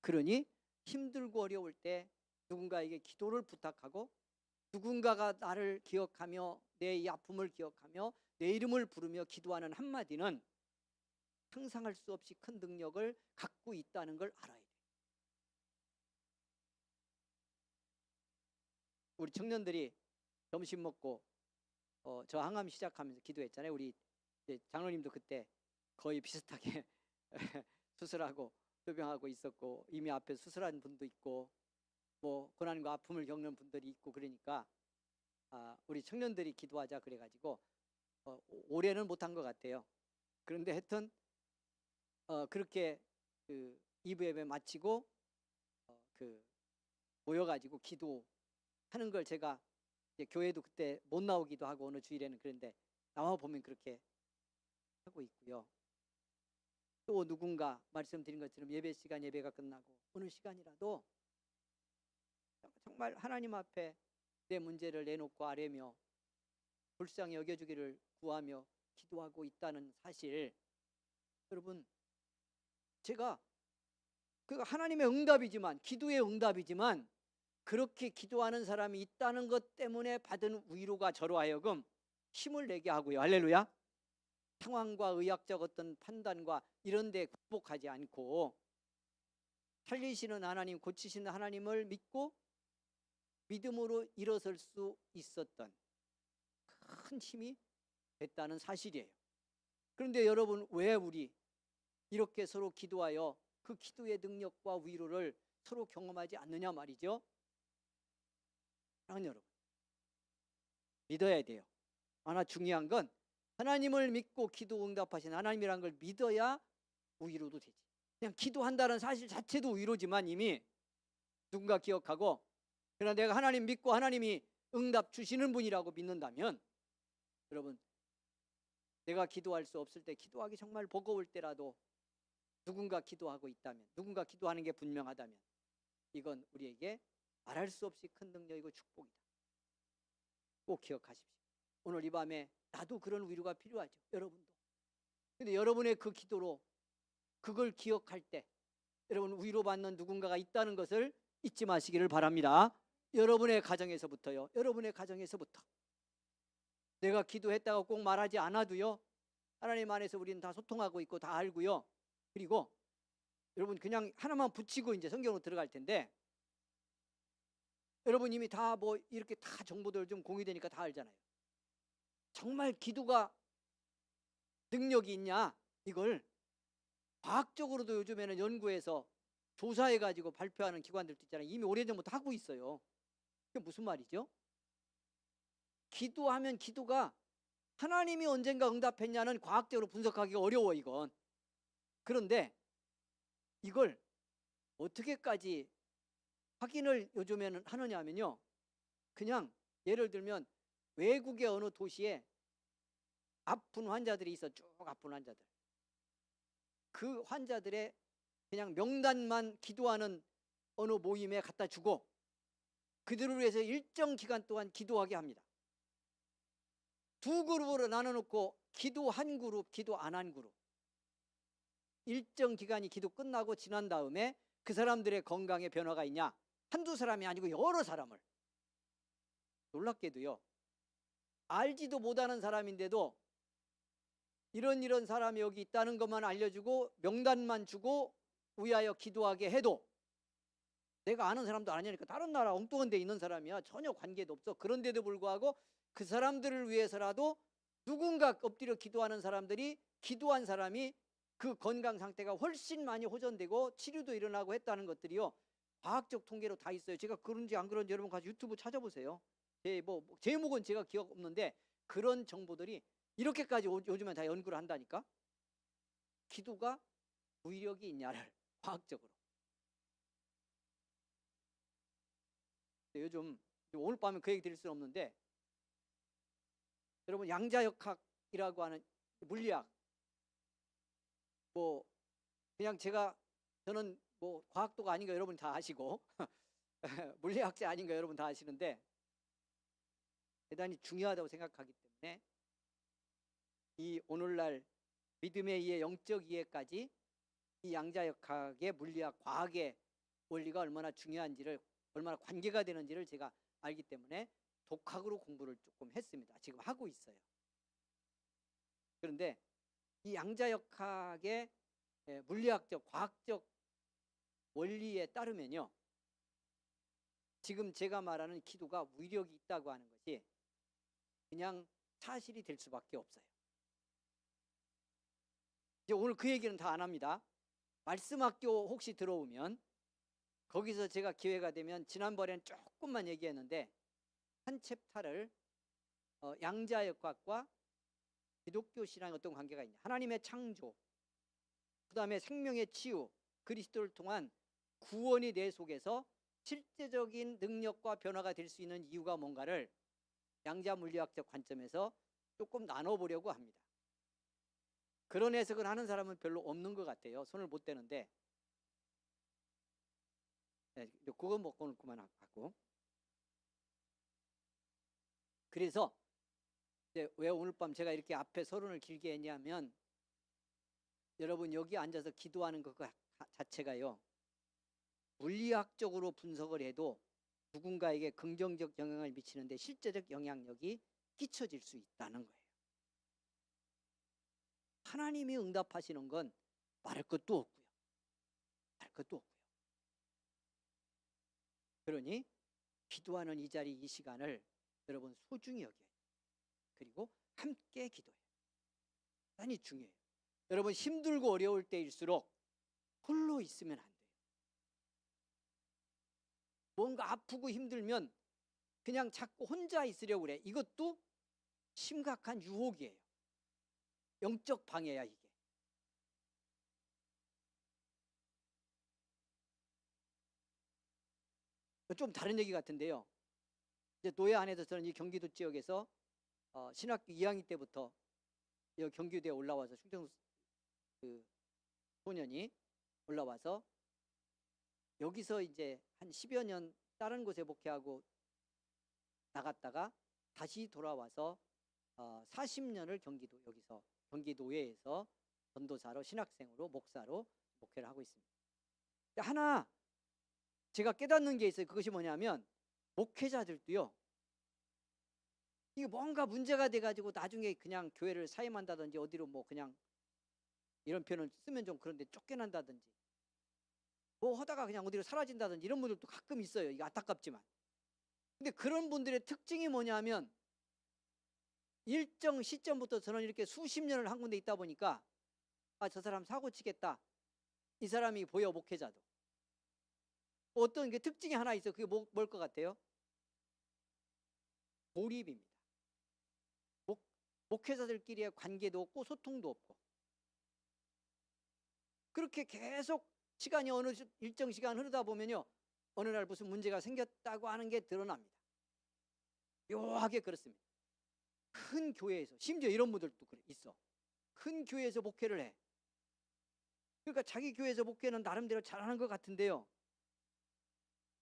그러니 힘들고 어려울 때 누군가에게 기도를 부탁하고, 누군가가 나를 기억하며 내 이 아픔을 기억하며 내 이름을 부르며 기도하는 한마디는 상상할 수 없이 큰 능력을 갖고 있다는 걸 알아야 돼요. 우리 청년들이 점심 먹고 저 항암 시작하면서 기도했잖아요. 우리 장로님도 그때 거의 비슷하게 수술하고 표병하고 있었고, 이미 앞에 수술한 분도 있고, 뭐 고난과 아픔을 겪는 분들이 있고, 그러니까 우리 청년들이 기도하자 그래가지고 올해는 못한 것 같아요. 그런데 하여튼 그렇게 그 2부 예배 마치고 그 모여가지고 기도하는 걸 제가 이제 교회도 그때 못 나오기도 하고 어느 주일에는, 그런데 나와 보면 그렇게 하고 있고요. 또 누군가 말씀드린 것처럼 예배 시간, 예배가 끝나고 어느 시간이라도 정말 하나님 앞에 내 문제를 내놓고 아뢰며 불쌍히 여겨주기를 구하며 기도하고 있다는 사실, 여러분 제가 그 하나님의 응답이지만, 기도의 응답이지만, 그렇게 기도하는 사람이 있다는 것 때문에 받은 위로가 저로 하여금 힘을 내게 하고요. 할렐루야. 상황과 의학적 어떤 판단과 이런 데 극복하지 않고 살리시는 하나님, 고치시는 하나님을 믿고 믿음으로 일어설 수 있었던 큰 힘이 됐다는 사실이에요. 그런데 여러분, 왜 우리 이렇게 서로 기도하여 그 기도의 능력과 위로를 서로 경험하지 않느냐 말이죠. 사랑하는 여러분, 믿어야 돼요. 하나 중요한 건 하나님을 믿고 기도 응답하신 하나님이라는 걸 믿어야 위로도 되지. 그냥 기도한다는 사실 자체도 위로지만, 이미 누군가 기억하고, 그러나 내가 하나님 믿고 하나님이 응답 주시는 분이라고 믿는다면, 여러분 내가 기도할 수 없을 때, 기도하기 정말 버거울 때라도 누군가 기도하고 있다면, 누군가 기도하는 게 분명하다면, 이건 우리에게 말할 수 없이 큰 능력이고 축복이다. 꼭 기억하십시오. 오늘 이 밤에 나도 그런 위로가 필요하죠. 여러분도 근데 여러분의 그 기도로 그걸 기억할 때 여러분 위로받는 누군가가 있다는 것을 잊지 마시기를 바랍니다. 여러분의 가정에서부터요. 여러분의 가정에서부터. 내가 기도했다고 꼭 말하지 않아도요. 하나님 안에서 우리는 다 소통하고 있고 다 알고요. 그리고 여러분 그냥 하나만 붙이고 이제 성경으로 들어갈 텐데, 여러분 이미 다 뭐 이렇게 다 정보들 좀 공유되니까 다 알잖아요. 정말 기도가 능력이 있냐, 이걸 과학적으로도 요즘에는 연구해서 조사해가지고 발표하는 기관들도 있잖아요. 이미 오래전부터 하고 있어요. 그게 무슨 말이죠? 기도하면 기도가 하나님이 언젠가 응답했냐는 과학적으로 분석하기가 어려워, 이건. 그런데 이걸 어떻게까지 확인을 요즘에는 하느냐면요, 그냥 예를 들면 외국의 어느 도시에 아픈 환자들이 있어. 쭉 아픈 환자들. 그 환자들의 그냥 명단만 기도하는 어느 모임에 갖다 주고 그들을 위해서 일정 기간 동안 기도하게 합니다. 두 그룹으로 나눠놓고 기도 한 그룹, 기도 안 한 그룹. 일정 기간이 기도 끝나고 지난 다음에 그 사람들의 건강에 변화가 있냐, 한두 사람이 아니고 여러 사람을. 놀랍게도요, 알지도 못하는 사람인데도 이런 사람이 여기 있다는 것만 알려주고 명단만 주고 위하여 기도하게 해도, 내가 아는 사람도 아니니까 다른 나라 엉뚱한 데 있는 사람이야, 전혀 관계도 없어. 그런데도 불구하고 그 사람들을 위해서라도 누군가 엎드려 기도하는 사람들이, 기도한 사람이 그 건강 상태가 훨씬 많이 호전되고 치료도 일어나고 했다는 것들이요, 과학적 통계로 다 있어요. 제가 그런지 안 그런지 여러분 가서 유튜브 찾아보세요. 제목은 제가 기억 없는데 그런 정보들이 이렇게까지 요즘엔 다 연구를 한다니까. 기도가 위력이 있냐를 과학적으로. 요즘 오늘 밤에 그 얘기 드릴 수는 없는데, 여러분 양자역학이라고 하는 물리학, 뭐 그냥 저는 뭐 과학도가 아닌 거 여러분 다 아시고 물리학자 아닌 거 여러분 다 아시는데 대단히 중요하다고 생각하기 때문에 이 오늘날 믿음에 의해 영적 이해까지 이 양자역학의 물리학, 과학의 원리가 얼마나 중요한지를, 얼마나 관계가 되는지를 제가 알기 때문에 독학으로 공부를 조금 했습니다. 지금 하고 있어요. 그런데 이 양자역학의 물리학적, 과학적 원리에 따르면요, 지금 제가 말하는 기도가 위력이 있다고 하는 것이 그냥 사실이 될 수밖에 없어요. 이제 오늘 그 얘기는 다 안 합니다. 말씀학교 혹시 들어오면 거기서 제가 기회가 되면, 지난번에는 조금만 얘기했는데 한 챕터를 양자역학과 기독교 신앙의 어떤 관계가 있냐, 하나님의 창조, 그 다음에 생명의 치유, 그리스도를 통한 구원이 내 속에서 실제적인 능력과 변화가 될 수 있는 이유가 뭔가를 양자물리학적 관점에서 조금 나눠보려고 합니다. 그런 해석을 하는 사람은 별로 없는 것 같아요. 손을 못 대는데, 네, 그건 먹고 그만하고. 그래서 이제 왜 오늘 밤 제가 이렇게 앞에 서론을 길게 했냐면, 여러분 여기 앉아서 기도하는 것 자체가요, 물리학적으로 분석을 해도 누군가에게 긍정적 영향을 미치는데 실제적 영향력이 끼쳐질 수 있다는 거예요. 하나님이 응답하시는 건 말할 것도 없고요. 말할 것도 없고요. 그러니 기도하는 이 자리, 이 시간을 여러분 소중히 여겨요. 그리고 함께 기도해요. 대단히 중요해요. 여러분 힘들고 어려울 때일수록 홀로 있으면 안 돼요. 뭔가 아프고 힘들면 그냥 자꾸 혼자 있으려고 그래. 이것도 심각한 유혹이에요. 영적 방해야 이게. 좀 다른 얘기 같은데요. 이제 노예 안에서 저는 이 경기도 지역에서 신학교 2학년 때부터 여기 경기도에 올라와서 충청 그 소년이 올라와서 여기서 이제 한 10여 년 다른 곳에 목회하고 나갔다가 다시 돌아와서 40년을 여기서 경기도회에서 전도사로, 신학생으로, 목사로 목회를 하고 있습니다. 근데 하나 제가 깨닫는 게 있어요. 그것이 뭐냐면 목회자들도요, 이게 뭔가 문제가 돼가지고 나중에 그냥 교회를 사임한다든지 어디로 뭐 그냥, 이런 표현을 쓰면 좀 그런데 쫓겨난다든지 뭐 하다가 그냥 어디로 사라진다든지 이런 분들도 가끔 있어요. 이게 안타깝지만. 근데 그런 분들의 특징이 뭐냐면 일정 시점부터 저는 이렇게 수십 년을 한 군데 있다 보니까 저 사람 사고 치겠다, 이 사람이 보여. 목회자도 어떤 게 특징이 하나 있어요. 그게 뭘 것 같아요? 고립입니다. 목회자들끼리의 관계도 없고 소통도 없고, 그렇게 계속 시간이 어느 일정 시간 흐르다 보면요, 어느 날 무슨 문제가 생겼다고 하는 게 드러납니다. 묘하게 그렇습니다. 큰 교회에서, 심지어 이런 분들도 있어. 큰 교회에서 목회를 해. 그러니까 자기 교회에서 목회는 나름대로 잘하는 것 같은데요,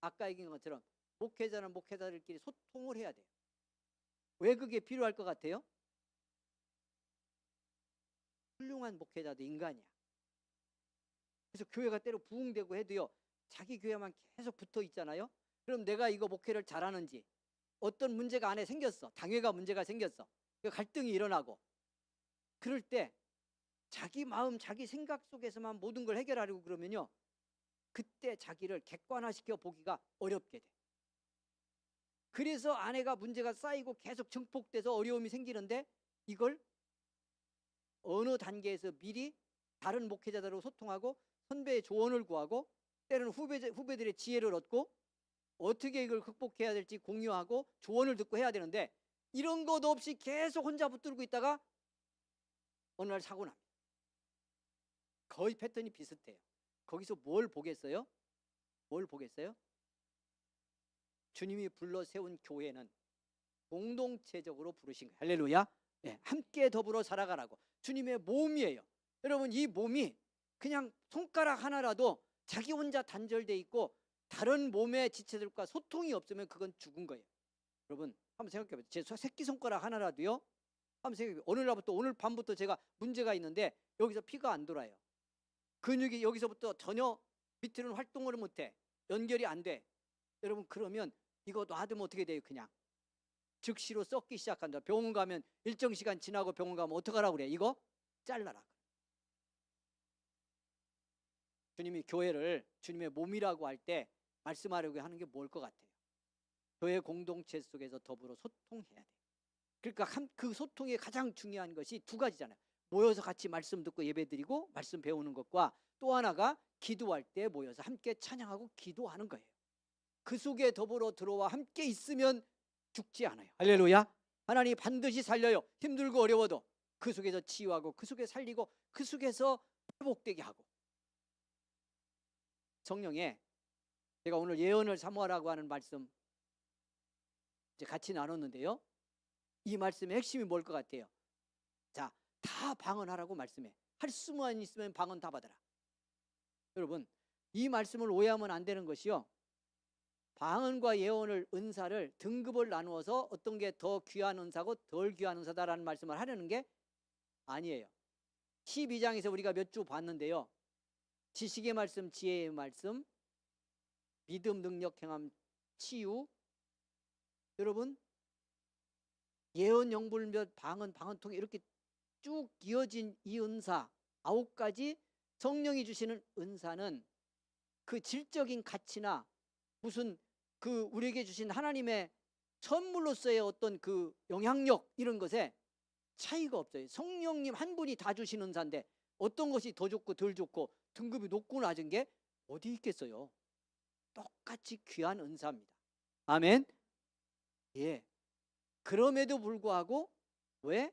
아까 얘기한 것처럼 목회자는 목회자들끼리 소통을 해야 돼요. 왜 그게 필요할 것 같아요? 훌륭한 목회자도 인간이야. 그래서 교회가 때로 부흥되고 해도요, 자기 교회만 계속 붙어 있잖아요. 그럼 내가 이거 목회를 잘하는지, 어떤 문제가 안에 생겼어, 당회가 문제가 생겼어, 갈등이 일어나고, 그럴 때 자기 마음, 자기 생각 속에서만 모든 걸 해결하려고 그러면요, 그때 자기를 객관화시켜 보기가 어렵게 돼. 그래서 아내가 문제가 쌓이고 계속 증폭돼서 어려움이 생기는데, 이걸 어느 단계에서 미리 다른 목회자들하고 소통하고 선배의 조언을 구하고, 때로는 후배들의 지혜를 얻고 어떻게 이걸 극복해야 될지 공유하고 조언을 듣고 해야 되는데, 이런 것 없이 계속 혼자 붙들고 있다가 어느 날 사고 납니다. 거의 패턴이 비슷해요. 거기서 뭘 보겠어요? 뭘 보겠어요? 주님이 불러 세운 교회는 공동체적으로 부르신 거예요. 할렐루야. 네, 함께 더불어 살아가라고. 주님의 몸이에요. 여러분, 이 몸이 그냥 손가락 하나라도 자기 혼자 단절돼 있고 다른 몸의 지체들과 소통이 없으면 그건 죽은 거예요. 여러분, 한번 생각해 보세요. 제 새끼손가락 하나라도요, 한번 생각해 보세요. 어느 날부터, 오늘 밤부터 제가 문제가 있는데 여기서 피가 안 돌아요. 근육이 여기서부터 전혀 밑으로는 활동을 못해. 연결이 안 돼. 여러분, 그러면 이거 놔두면 어떻게 돼요? 그냥 즉시로 썩기 시작한다. 병원 가면 일정 시간 지나고 병원 가면 어떡하라고 그래? 이거 잘라라. 주님이 교회를 주님의 몸이라고 할 때 말씀하려고 하는 게 뭘 것 같아요? 교회 공동체 속에서 더불어 소통해야 돼요. 그러니까 그 소통의 가장 중요한 것이 두 가지잖아요. 모여서 같이 말씀 듣고 예배드리고 말씀 배우는 것과, 또 하나가 기도할 때 모여서 함께 찬양하고 기도하는 거예요. 그 속에 더불어 들어와 함께 있으면 죽지 않아요. 할렐루야. 하나님이 반드시 살려요. 힘들고 어려워도 그 속에서 치유하고 그 속에 살리고 그 속에서 회복되게 하고. 성령에, 제가 오늘 예언을 사모하라고 하는 말씀 이제 같이 나눴는데요, 이 말씀의 핵심이 뭘 것 같아요? 자, 다 방언하라고 말씀해. 할 수만 있으면 방언 다 받아라. 여러분, 이 말씀을 오해하면 안 되는 것이요, 방언과 예언을, 은사를 등급을 나누어서 어떤 게 더 귀한 은사고 덜 귀한 은사다라는 말씀을 하려는 게 아니에요. 12장에서 우리가 몇 주 봤는데요, 지식의 말씀, 지혜의 말씀, 믿음, 능력, 행함, 치유. 여러분, 예언, 영불몇, 방언, 방언통에 이렇게 쭉 이어진 이 은사 9가지, 성령이 주시는 은사는 그 질적인 가치나 무슨 그 우리에게 주신 하나님의 선물로서의 어떤 그 영향력, 이런 것에 차이가 없어요. 성령님 한 분이 다 주신 은사인데 어떤 것이 더 좋고 덜 좋고 등급이 높고 낮은 게 어디 있겠어요? 똑같이 귀한 은사입니다. 아멘. 예. 그럼에도 불구하고 왜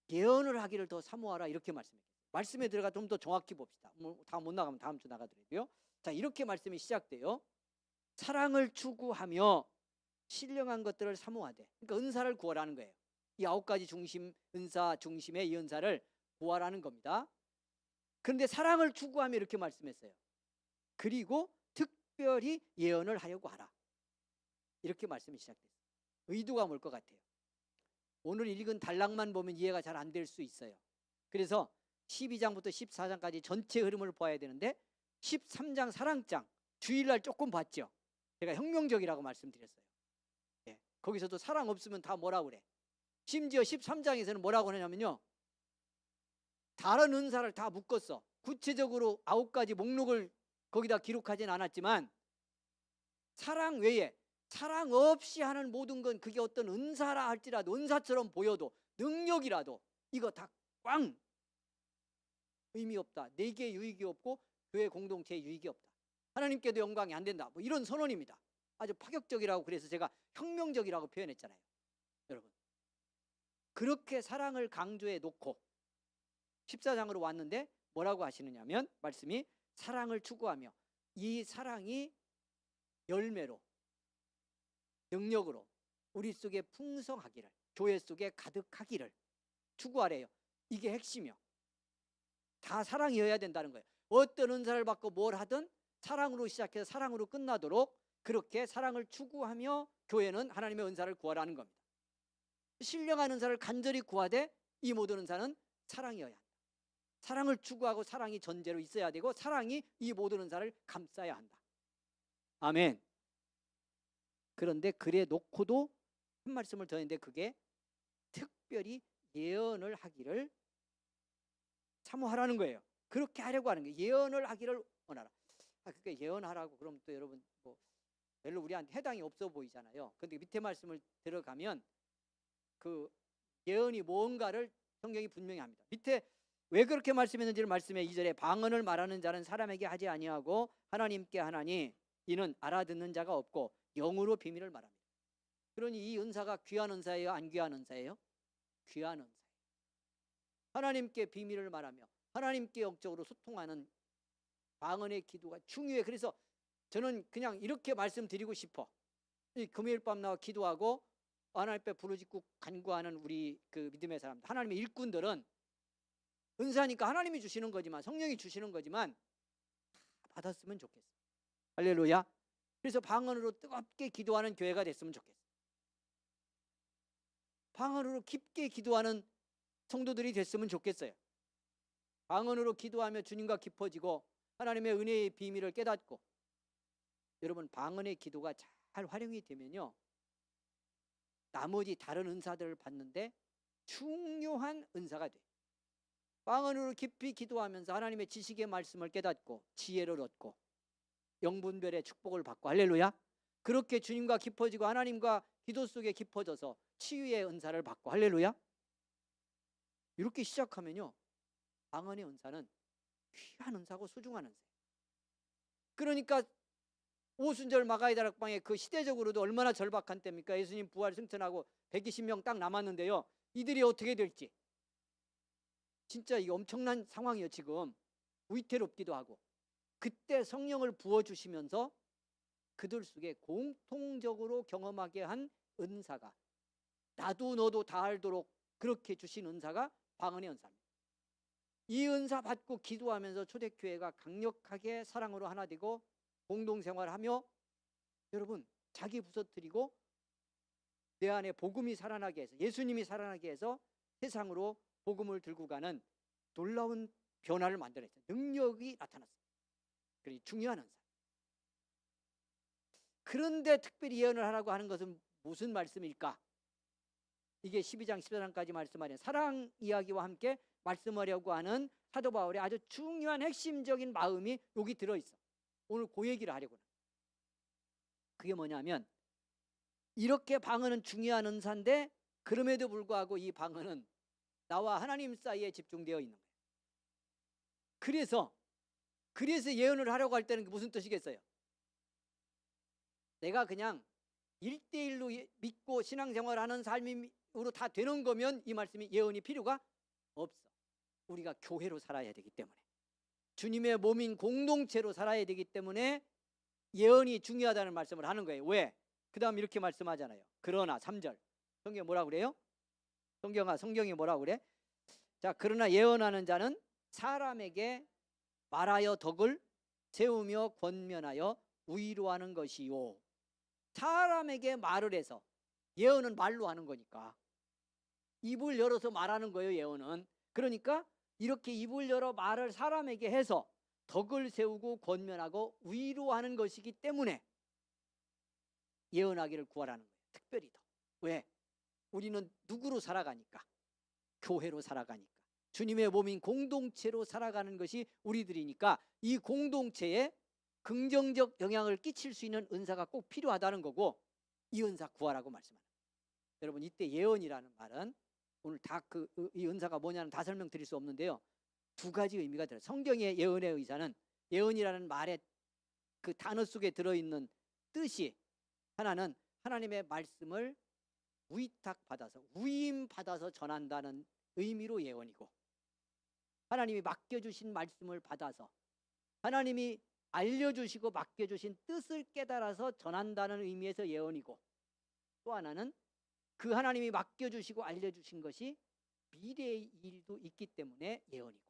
예언을 하기를 더 사모하라, 이렇게 말씀해요. 말씀에 들어가 좀 더 정확히 봅시다. 다 못 나가면 다음 주 나가더라도요. 자, 이렇게 말씀이 시작돼요. 사랑을 추구하며 신령한 것들을 사모하되. 그러니까 은사를 구하라는 거예요. 이 9가지 중심, 은사 중심의 이 은사를 구하라는 겁니다. 그런데 사랑을 추구하며 이렇게 말씀했어요. 그리고 특별히 예언을 하려고 하라, 이렇게 말씀이 시작됐어요. 의도가 뭘 것 같아요? 오늘 읽은 단락만 보면 이해가 잘 안 될 수 있어요. 그래서 12장부터 14장까지 전체 흐름을 봐야 되는데 13장 사랑장 주일날 조금 봤죠. 제가 혁명적이라고 말씀드렸어요. 예, 거기서도 사랑 없으면 다 뭐라고 그래. 심지어 13장에서는 뭐라고 하냐면요, 다른 은사를 다 묶었어. 구체적으로 9가지 목록을 거기다 기록하진 않았지만 사랑 외에 사랑 없이 하는 모든 건 그게 어떤 은사라 할지라도, 은사처럼 보여도, 능력이라도 이거 다 꽝 의미 없다. 내게 유익이 없고 교회 공동체에 유익이 없다. 하나님께도 영광이 안 된다. 뭐 이런 선언입니다. 아주 파격적이라고, 그래서 제가 혁명적이라고 표현했잖아요. 여러분, 그렇게 사랑을 강조해 놓고 14장으로 왔는데 뭐라고 하시느냐면, 말씀이 사랑을 추구하며 이 사랑이 열매로, 능력으로 우리 속에 풍성하기를, 교회 속에 가득하기를 추구하래요. 이게 핵심이요. 다 사랑이어야 된다는 거예요. 어떤 은사를 받고 뭘 하든 사랑으로 시작해서 사랑으로 끝나도록 그렇게 사랑을 추구하며 교회는 하나님의 은사를 구하라는 겁니다. 신령한 은사를 간절히 구하되 이 모든 은사는 사랑이어야 한다. 사랑을 추구하고 사랑이 전제로 있어야 되고 사랑이 이 모든 은사를 감싸야 한다. 아멘. 그런데 그래 놓고도 한 말씀을 더 했는데, 그게 특별히 예언을 하기를 사모하라는 거예요. 그렇게 하려고 하는 거예요. 예언을 하기를 원하라. 그러니까 예언하라고 그러면 또 여러분 뭐 별로 우리한테 해당이 없어 보이잖아요. 근데 밑에 말씀을 들어가면 그 예언이 뭔가를 성경이 분명히 합니다. 밑에 왜 그렇게 말씀했는지를 말씀해. 2절에 방언을 말하는 자는 사람에게 하지 아니하고 하나님께 하나니 이는 알아듣는 자가 없고 영으로 비밀을 말합니다. 그러니 이 은사가 귀한 은사예요, 안 귀한 은사예요? 귀한 은사예요. 하나님께 비밀을 말하며 하나님께 영적으로 소통하는 방언의 기도가 중요해. 그래서 저는 그냥 이렇게 말씀드리고 싶어. 이 금요일 밤 나와 기도하고 하나님 앞에 부르짖고 간구하는 우리 그 믿음의 사람들, 하나님의 일꾼들은 은사니까 하나님이 주시는 거지만, 성령이 주시는 거지만 받았으면 좋겠어. 할렐루야. 그래서 방언으로 뜨겁게 기도하는 교회가 됐으면 좋겠어. 방언으로 깊게 기도하는 성도들이 됐으면 좋겠어요. 방언으로 기도하며 주님과 깊어지고 하나님의 은혜의 비밀을 깨닫고, 여러분 방언의 기도가 잘 활용이 되면요, 나머지 다른 은사들을 받는데 중요한 은사가 돼요. 방언으로 깊이 기도하면서 하나님의 지식의 말씀을 깨닫고 지혜를 얻고 영분별의 축복을 받고, 할렐루야. 그렇게 주님과 깊어지고 하나님과 기도 속에 깊어져서 치유의 은사를 받고, 할렐루야. 이렇게 시작하면요, 방언의 은사는 귀한 은사고 소중한 은사예요. 그러니까 오순절 마가의 다락방에 그 시대적으로도 얼마나 절박한 때입니까? 예수님 부활 승천하고 120명 딱 남았는데요, 이들이 어떻게 될지 진짜 이 엄청난 상황이에요. 지금 위태롭기도 하고. 그때 성령을 부어주시면서 그들 속에 공통적으로 경험하게 한 은사가, 나도 너도 다 알도록 그렇게 주신 은사가 방언의 은사입니다. 이 은사 받고 기도하면서 초대교회가 강력하게 사랑으로 하나 되고 공동생활하며, 여러분 자기 부서뜨리고 내 안에 복음이 살아나게 해서, 예수님이 살아나게 해서 세상으로 복음을 들고 가는 놀라운 변화를 만들어냈어요. 능력이 나타났어요. 그러니 중요한 은사. 그런데 특별히 예언을 하라고 하는 것은 무슨 말씀일까? 이게 12장 14장까지 말씀하는 사랑 이야기와 함께 말씀하려고 하는 사도 바울의 아주 중요한 핵심적인 마음이 여기 들어있어. 오늘 그 얘기를 하려고 해요. 그게 뭐냐면, 이렇게 방언은 중요한 은사인데 그럼에도 불구하고 이 방언은 나와 하나님 사이에 집중되어 있는 거예요. 그래서 예언을 하려고 할 때는 무슨 뜻이겠어요? 내가 그냥 1대1로 믿고 신앙생활하는 삶으로 다 되는 거면 이 말씀이 예언이 필요가 없어. 우리가 교회로 살아야 되기 때문에, 주님의 몸인 공동체로 살아야 되기 때문에 예언이 중요하다는 말씀을 하는 거예요. 왜? 그 다음 이렇게 말씀하잖아요. 그러나 3절 성경이 뭐라고 그래요? 성경이 뭐라고 그래? 자, 그러나 예언하는 자는 사람에게 말하여 덕을 세우며 권면하여 위로하는 것이요. 사람에게 말을 해서, 예언은 말로 하는 거니까 입을 열어서 말하는 거예요. 예언은. 그러니까 이렇게 입을 열어 말을 사람에게 해서 덕을 세우고 권면하고 위로하는 것이기 때문에 예언하기를 구하라는 거예요. 특별히 더. 왜? 우리는 누구로 살아가니까? 교회로 살아가니까. 주님의 몸인 공동체로 살아가는 것이 우리들이니까 이 공동체에 긍정적 영향을 끼칠 수 있는 은사가 꼭 필요하다는 거고, 이 은사 구하라고 말씀합니다. 여러분, 이때 예언이라는 말은 오늘 다 이 은사가 뭐냐는 다 설명드릴 수 없는데요, 두 가지 의미가 들어요. 성경의 예언의 의사는 예언이라는 말의 그 단어 속에 들어있는 뜻이, 하나는 하나님의 말씀을 위탁받아서 위임받아서 전한다는 의미로 예언이고, 하나님이 맡겨주신 말씀을 받아서 하나님이 알려주시고 맡겨주신 뜻을 깨달아서 전한다는 의미에서 예언이고, 또 하나는 그 하나님이 맡겨주시고 알려주신 것이 미래의 일도 있기 때문에 예언이고,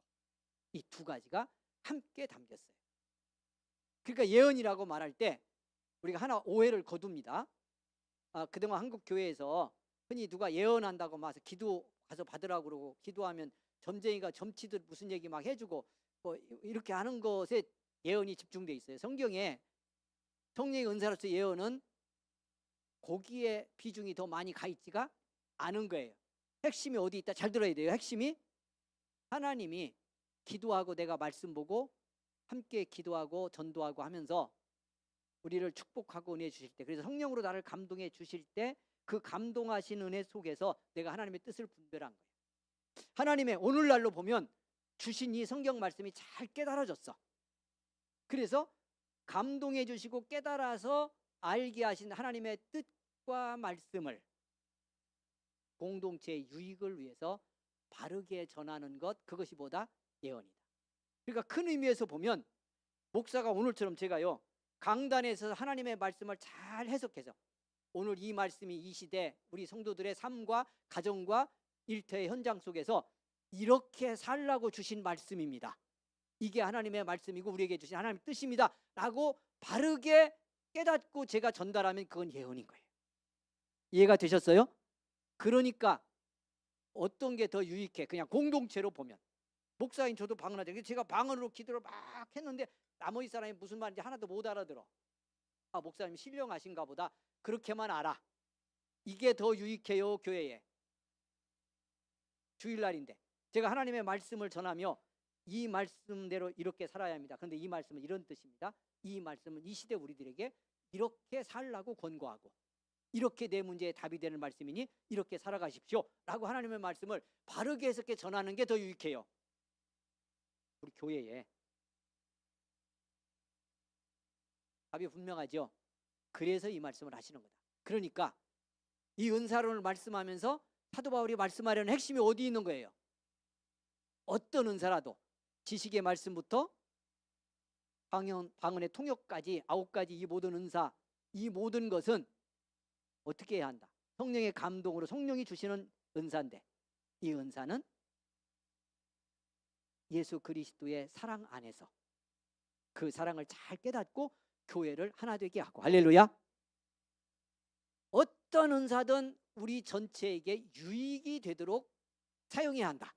이 두 가지가 함께 담겼어요. 그러니까 예언이라고 말할 때 우리가 하나 오해를 거둡니다. 그동안 한국 교회에서 흔히 누가 예언한다고 막 기도 가서 받으라고 그러고, 기도하면 점쟁이가 점치듯 무슨 얘기 막 해주고 뭐 이렇게 하는 것에 예언이 집중돼 있어요. 성경에 성령의 은사로서 예언은 거기에 비중이 더 많이 가 있지가 않은 거예요. 핵심이 어디 있다? 잘 들어야 돼요. 핵심이 하나님이 기도하고 내가 말씀 보고 함께 기도하고 전도하고 하면서 우리를 축복하고 은혜 주실 때, 그래서 성령으로 나를 감동해 주실 때 그 감동하신 은혜 속에서 내가 하나님의 뜻을 분별한 거예요. 하나님의 오늘날로 보면 주신 이 성경 말씀이 잘 깨달아졌어. 그래서 감동해 주시고 깨달아서 알게 하신 하나님의 뜻과 말씀을 공동체의 유익을 위해서 바르게 전하는 것, 그것이 뭐다? 예언이다. 그러니까 큰 의미에서 보면 목사가 오늘처럼 제가요 강단에서 하나님의 말씀을 잘 해석해서 오늘 이 말씀이 이 시대 우리 성도들의 삶과 가정과 일터의 현장 속에서 이렇게 살라고 주신 말씀입니다. 이게 하나님의 말씀이고 우리에게 주신 하나님의 뜻입니다 라고 바르게 깨닫고 제가 전달하면 그건 예언인 거예요. 이해가 되셨어요? 그러니까 어떤 게 더 유익해? 그냥 공동체로 보면, 목사인 저도 방언하죠. 제가 방언으로 기도를 막 했는데 나머지 사람이 무슨 말인지 하나도 못 알아들어. 목사님 신령하신가 보다, 그렇게만 알아. 이게 더 유익해요. 교회에 주일날인데 제가 하나님의 말씀을 전하며 이 말씀대로 이렇게 살아야 합니다. 그런데 이 말씀은 이런 뜻입니다. 이 말씀은 이 시대 우리들에게 이렇게 살라고 권고하고, 이렇게 내 문제에 답이 되는 말씀이니 이렇게 살아가십시오 라고 하나님의 말씀을 바르게 해석해 전하는 게 더 유익해요. 우리 교회에 답이 분명하죠. 그래서 이 말씀을 하시는 거다. 그러니까 이 은사론을 말씀하면서 사도 바울이 말씀하려는 핵심이 어디 있는 거예요? 어떤 은사라도 지식의 말씀부터 방언의 통역까지 9가지 이 모든 은사, 이 모든 것은 어떻게 해야 한다? 성령의 감동으로 성령이 주시는 은사인데, 이 은사는 예수 그리스도의 사랑 안에서 그 사랑을 잘 깨닫고 교회를 하나 되게 하고, 할렐루야. 어떤 은사든 우리 전체에게 유익이 되도록 사용해야 한다.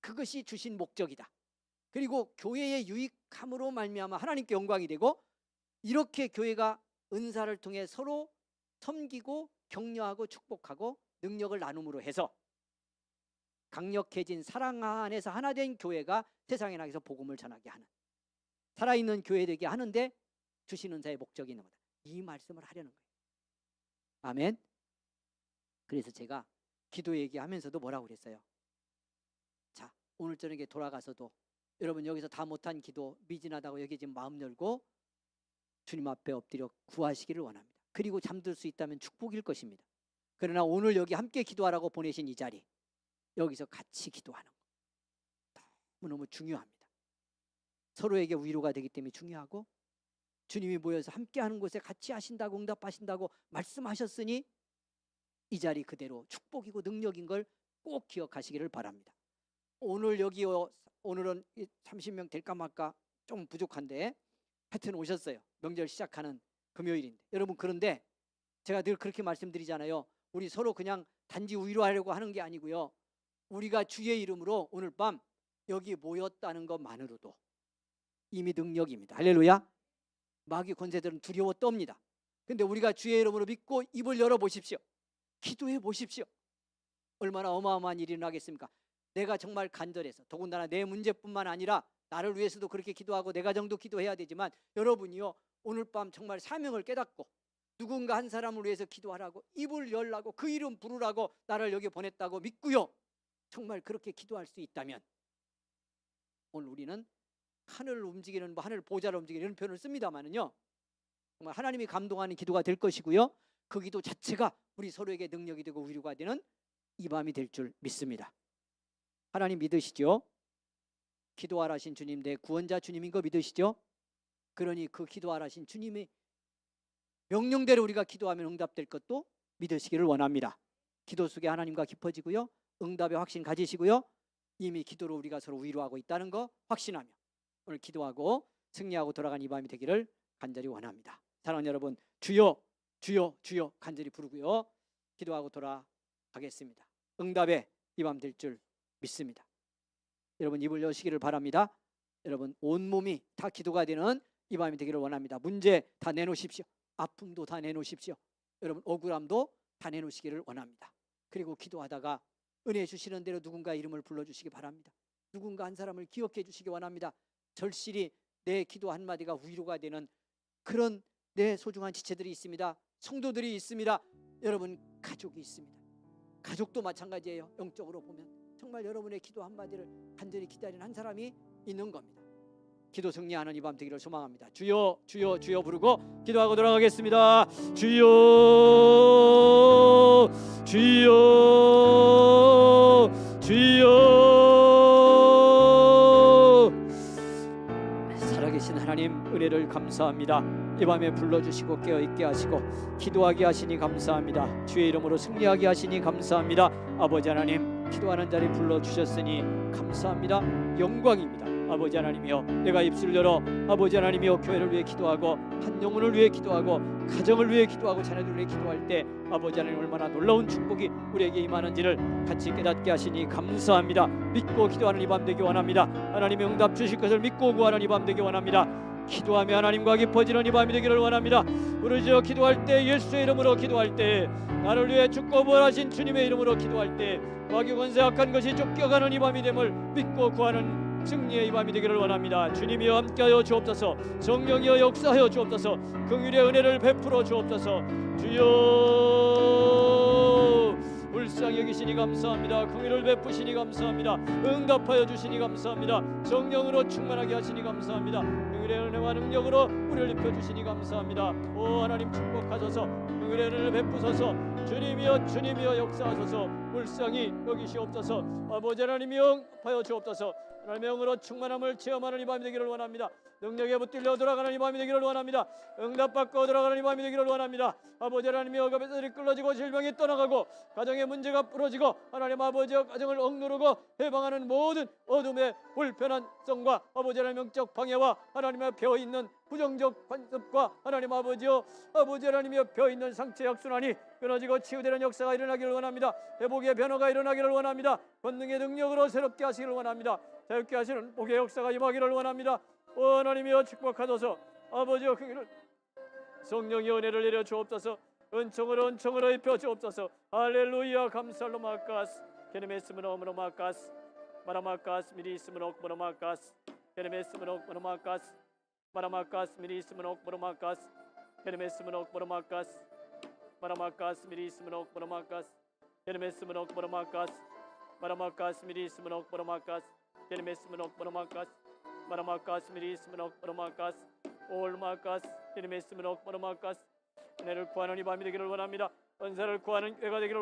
그것이 주신 목적이다. 그리고 교회의 유익함으로 말미암아 하나님께 영광이 되고, 이렇게 교회가 은사를 통해 서로 섬기고 격려하고 축복하고 능력을 나눔으로 해서 강력해진 사랑 안에서 하나 된 교회가 세상에 나가서 복음을 전하게 하는, 살아있는 교회 되게 하는데 주신 은사의 목적이 있는 거다. 이 말씀을 하려는 거예요. 아멘. 그래서 제가 기도 얘기하면서도 뭐라고 그랬어요? 자, 오늘 저녁에 돌아가서도 여러분 여기서 다 못한 기도, 미진하다고 여기지금 마음 열고 주님 앞에 엎드려 구하시기를 원합니다. 그리고 잠들 수 있다면 축복일 것입니다. 그러나 오늘 여기 함께 기도하라고 보내신 이 자리, 여기서 같이 기도하는 거 너무너무 중요합니다. 서로에게 위로가 되기 때문에 중요하고, 주님이 모여서 함께하는 곳에 같이 하신다고 응답하신다고 말씀하셨으니 이 자리 그대로 축복이고 능력인 걸 꼭 기억하시기를 바랍니다. 오늘 여기 오늘은 30명 될까 말까 좀 부족한데 하여튼 오셨어요. 명절 시작하는 금요일인데. 여러분, 그런데 제가 늘 그렇게 말씀드리잖아요. 우리 서로 그냥 단지 위로하려고 하는 게 아니고요, 우리가 주의 이름으로 오늘 밤 여기 모였다는 것만으로도 이미 능력입니다. 할렐루야. 마귀 권세들은 두려워 떱니다. 근데 우리가 주의 이름으로 믿고 입을 열어보십시오. 기도해 보십시오. 얼마나 어마어마한 일이 일어나겠습니까? 내가 정말 간절해서, 더군다나 내 문제뿐만 아니라 나를 위해서도 그렇게 기도하고 내 가정도 기도해야 되지만, 여러분이요 오늘 밤 정말 사명을 깨닫고 누군가 한 사람을 위해서 기도하라고, 입을 열라고, 그 이름 부르라고 나를 여기 보냈다고 믿고요, 정말 그렇게 기도할 수 있다면, 오늘 우리는 하늘을 움직이는, 하늘 보좌를 움직이는 이런 표현을 씁니다만은요, 정말 하나님이 감동하는 기도가 될 것이고요, 그 기도 자체가 우리 서로에게 능력이 되고 위로가 되는 이 밤이 될 줄 믿습니다. 하나님 믿으시죠? 기도하라신 주님, 내 구원자 주님인 거 믿으시죠? 그러니 그 기도하라신 주님의 명령대로 우리가 기도하면 응답될 것도 믿으시기를 원합니다. 기도 속에 하나님과 깊어지고요, 응답의 확신 가지시고요, 이미 기도로 우리가 서로 위로하고 있다는 거 확신하며 오늘 기도하고 승리하고 돌아간 이 밤이 되기를 간절히 원합니다. 사랑하는 여러분, 주여 주여 주여 간절히 부르고요, 기도하고 돌아가겠습니다. 응답의 이 밤 될 줄 믿습니다. 여러분 입을 여시기를 바랍니다. 여러분 온몸이 다 기도가 되는 이 밤이 되기를 원합니다. 문제 다 내놓으십시오. 아픔도 다 내놓으십시오. 여러분 억울함도 다 내놓으시기를 원합니다. 그리고 기도하다가 은혜 주시는 대로 누군가 이름을 불러주시기 바랍니다. 누군가 한 사람을 기억해 주시기 원합니다. 절실히 내 기도 한마디가 위로가 되는 그런 내 소중한 지체들이 있습니다. 성도들이 있습니다. 여러분 가족이 있습니다. 가족도 마찬가지예요. 영적으로 보면 정말 여러분의 기도 한마디를 간절히 기다리는 한 사람이 있는 겁니다. 기도 승리하는 이 밤 되기를 소망합니다. 주여 주여 주여 부르고 기도하고 돌아가겠습니다. 주여 주여 주여. 살아계신 하나님 은혜를 감사합니다. 이 밤에 불러주시고 깨어있게 하시고 기도하게 하시니 감사합니다. 주의 이름으로 승리하게 하시니 감사합니다. 아버지 하나님, 기도하는 자리 불러주셨으니 감사합니다. 영광입니다. 아버지 하나님이여, 내가 입술을 열어 아버지 하나님이여 교회를 위해 기도하고 한 영혼을 위해 기도하고 가정을 위해 기도하고 자녀들을 위해 기도할 때 아버지 하나님 얼마나 놀라운 축복이 우리에게 임하는지를 같이 깨닫게 하시니 감사합니다. 믿고 기도하는 이 밤 되기 원합니다. 하나님의 응답 주실 것을 믿고 구하는 이 밤 되기 원합니다. 기도하며 하나님과 깊어지는 이 밤이 되기를 원합니다. 부르짖어 기도할 때, 예수의 이름으로 기도할 때, 나를 위해 죽고 부활하신 주님의 이름으로 기도할 때 마귀 권세 악한 것이 쫓겨가는 이 밤이 됨을 믿고 구하는 승리의 이 밤이 되기를 원합니다. 주님이여 함께하여 주옵소서. 성령이여 역사하여 주옵소서. 긍휼의 은혜를 베풀어 주옵소서. 주여 불쌍히 여기시니 감사합니다. 긍휼을 베푸시니 감사합니다. 응답하여 주시니 감사합니다. 성령으로 충만하게 하시니 감사합니다. 긍휼의 은혜와 능력으로 우리를 입혀주시니 감사합니다. 오 하나님 축복하소서. 긍휼의 은혜를 베푸소서. 주님이여 주님이여 역사하소서. 불쌍히 여기시옵소서. 아버지 하나님이여 응답하여 주옵소서. 하나님의 영으로 충만함을 체험하는 이 밤이 되기를 원합니다. 능력에 붙들려 돌아가는 이 밤이 되기를 원합니다. 응답받고 돌아가는 이 밤이 되기를 원합니다. 아버지 하나님의 억압에서 끌어지고 질병이 떠나가고 가정의 문제가 풀어지고 하나님 아버지의 가정을 억누르고 해방하는 모든 어둠의 불편한성과 아버지 하나님의 영적 방해와 하나님의 벼있는 부정적 관습과 하나님 아버지여 아버지 하나님의 벼있는 상처 약순환이 끊어지고 치유되는 역사가 일어나기를 원합니다. 회복의 변화가 일어나기를 원합니다. 권능의 능력으로 새롭게 하시기를 원합니다. 새롭게 하시는 복의 역사가 임하기를 원합니다. 하나님이여 축복하소서. 아버지여 긍휼을 성령의 은혜를 내려 주옵소서. 은총으로 입혀 주옵소서. 할렐루야. 감살로 마카스 게네메스므로 오므로 마카스 마라마카스 미리스므로 옥므로 마카스 게네메스므로 옥므로 마카스 마라마카스 미리스므로 옥므로 마카스 게네메스므로 옥므로 마카스 마라마카스 미리스므로 옥므로 마카스 게네메스므로 옥므로 마카스 마라마카스 미리스므로 옥므로 마카스 게네메스므로 옥므로 마카스 마라마카스 미리스므로 옥므로 마카스 올마카스 게네메스므로 옥므로 마카스 은혜를 구하는 이 밤이 되기를 원합니다. 은사를 구하는 교회가 되기를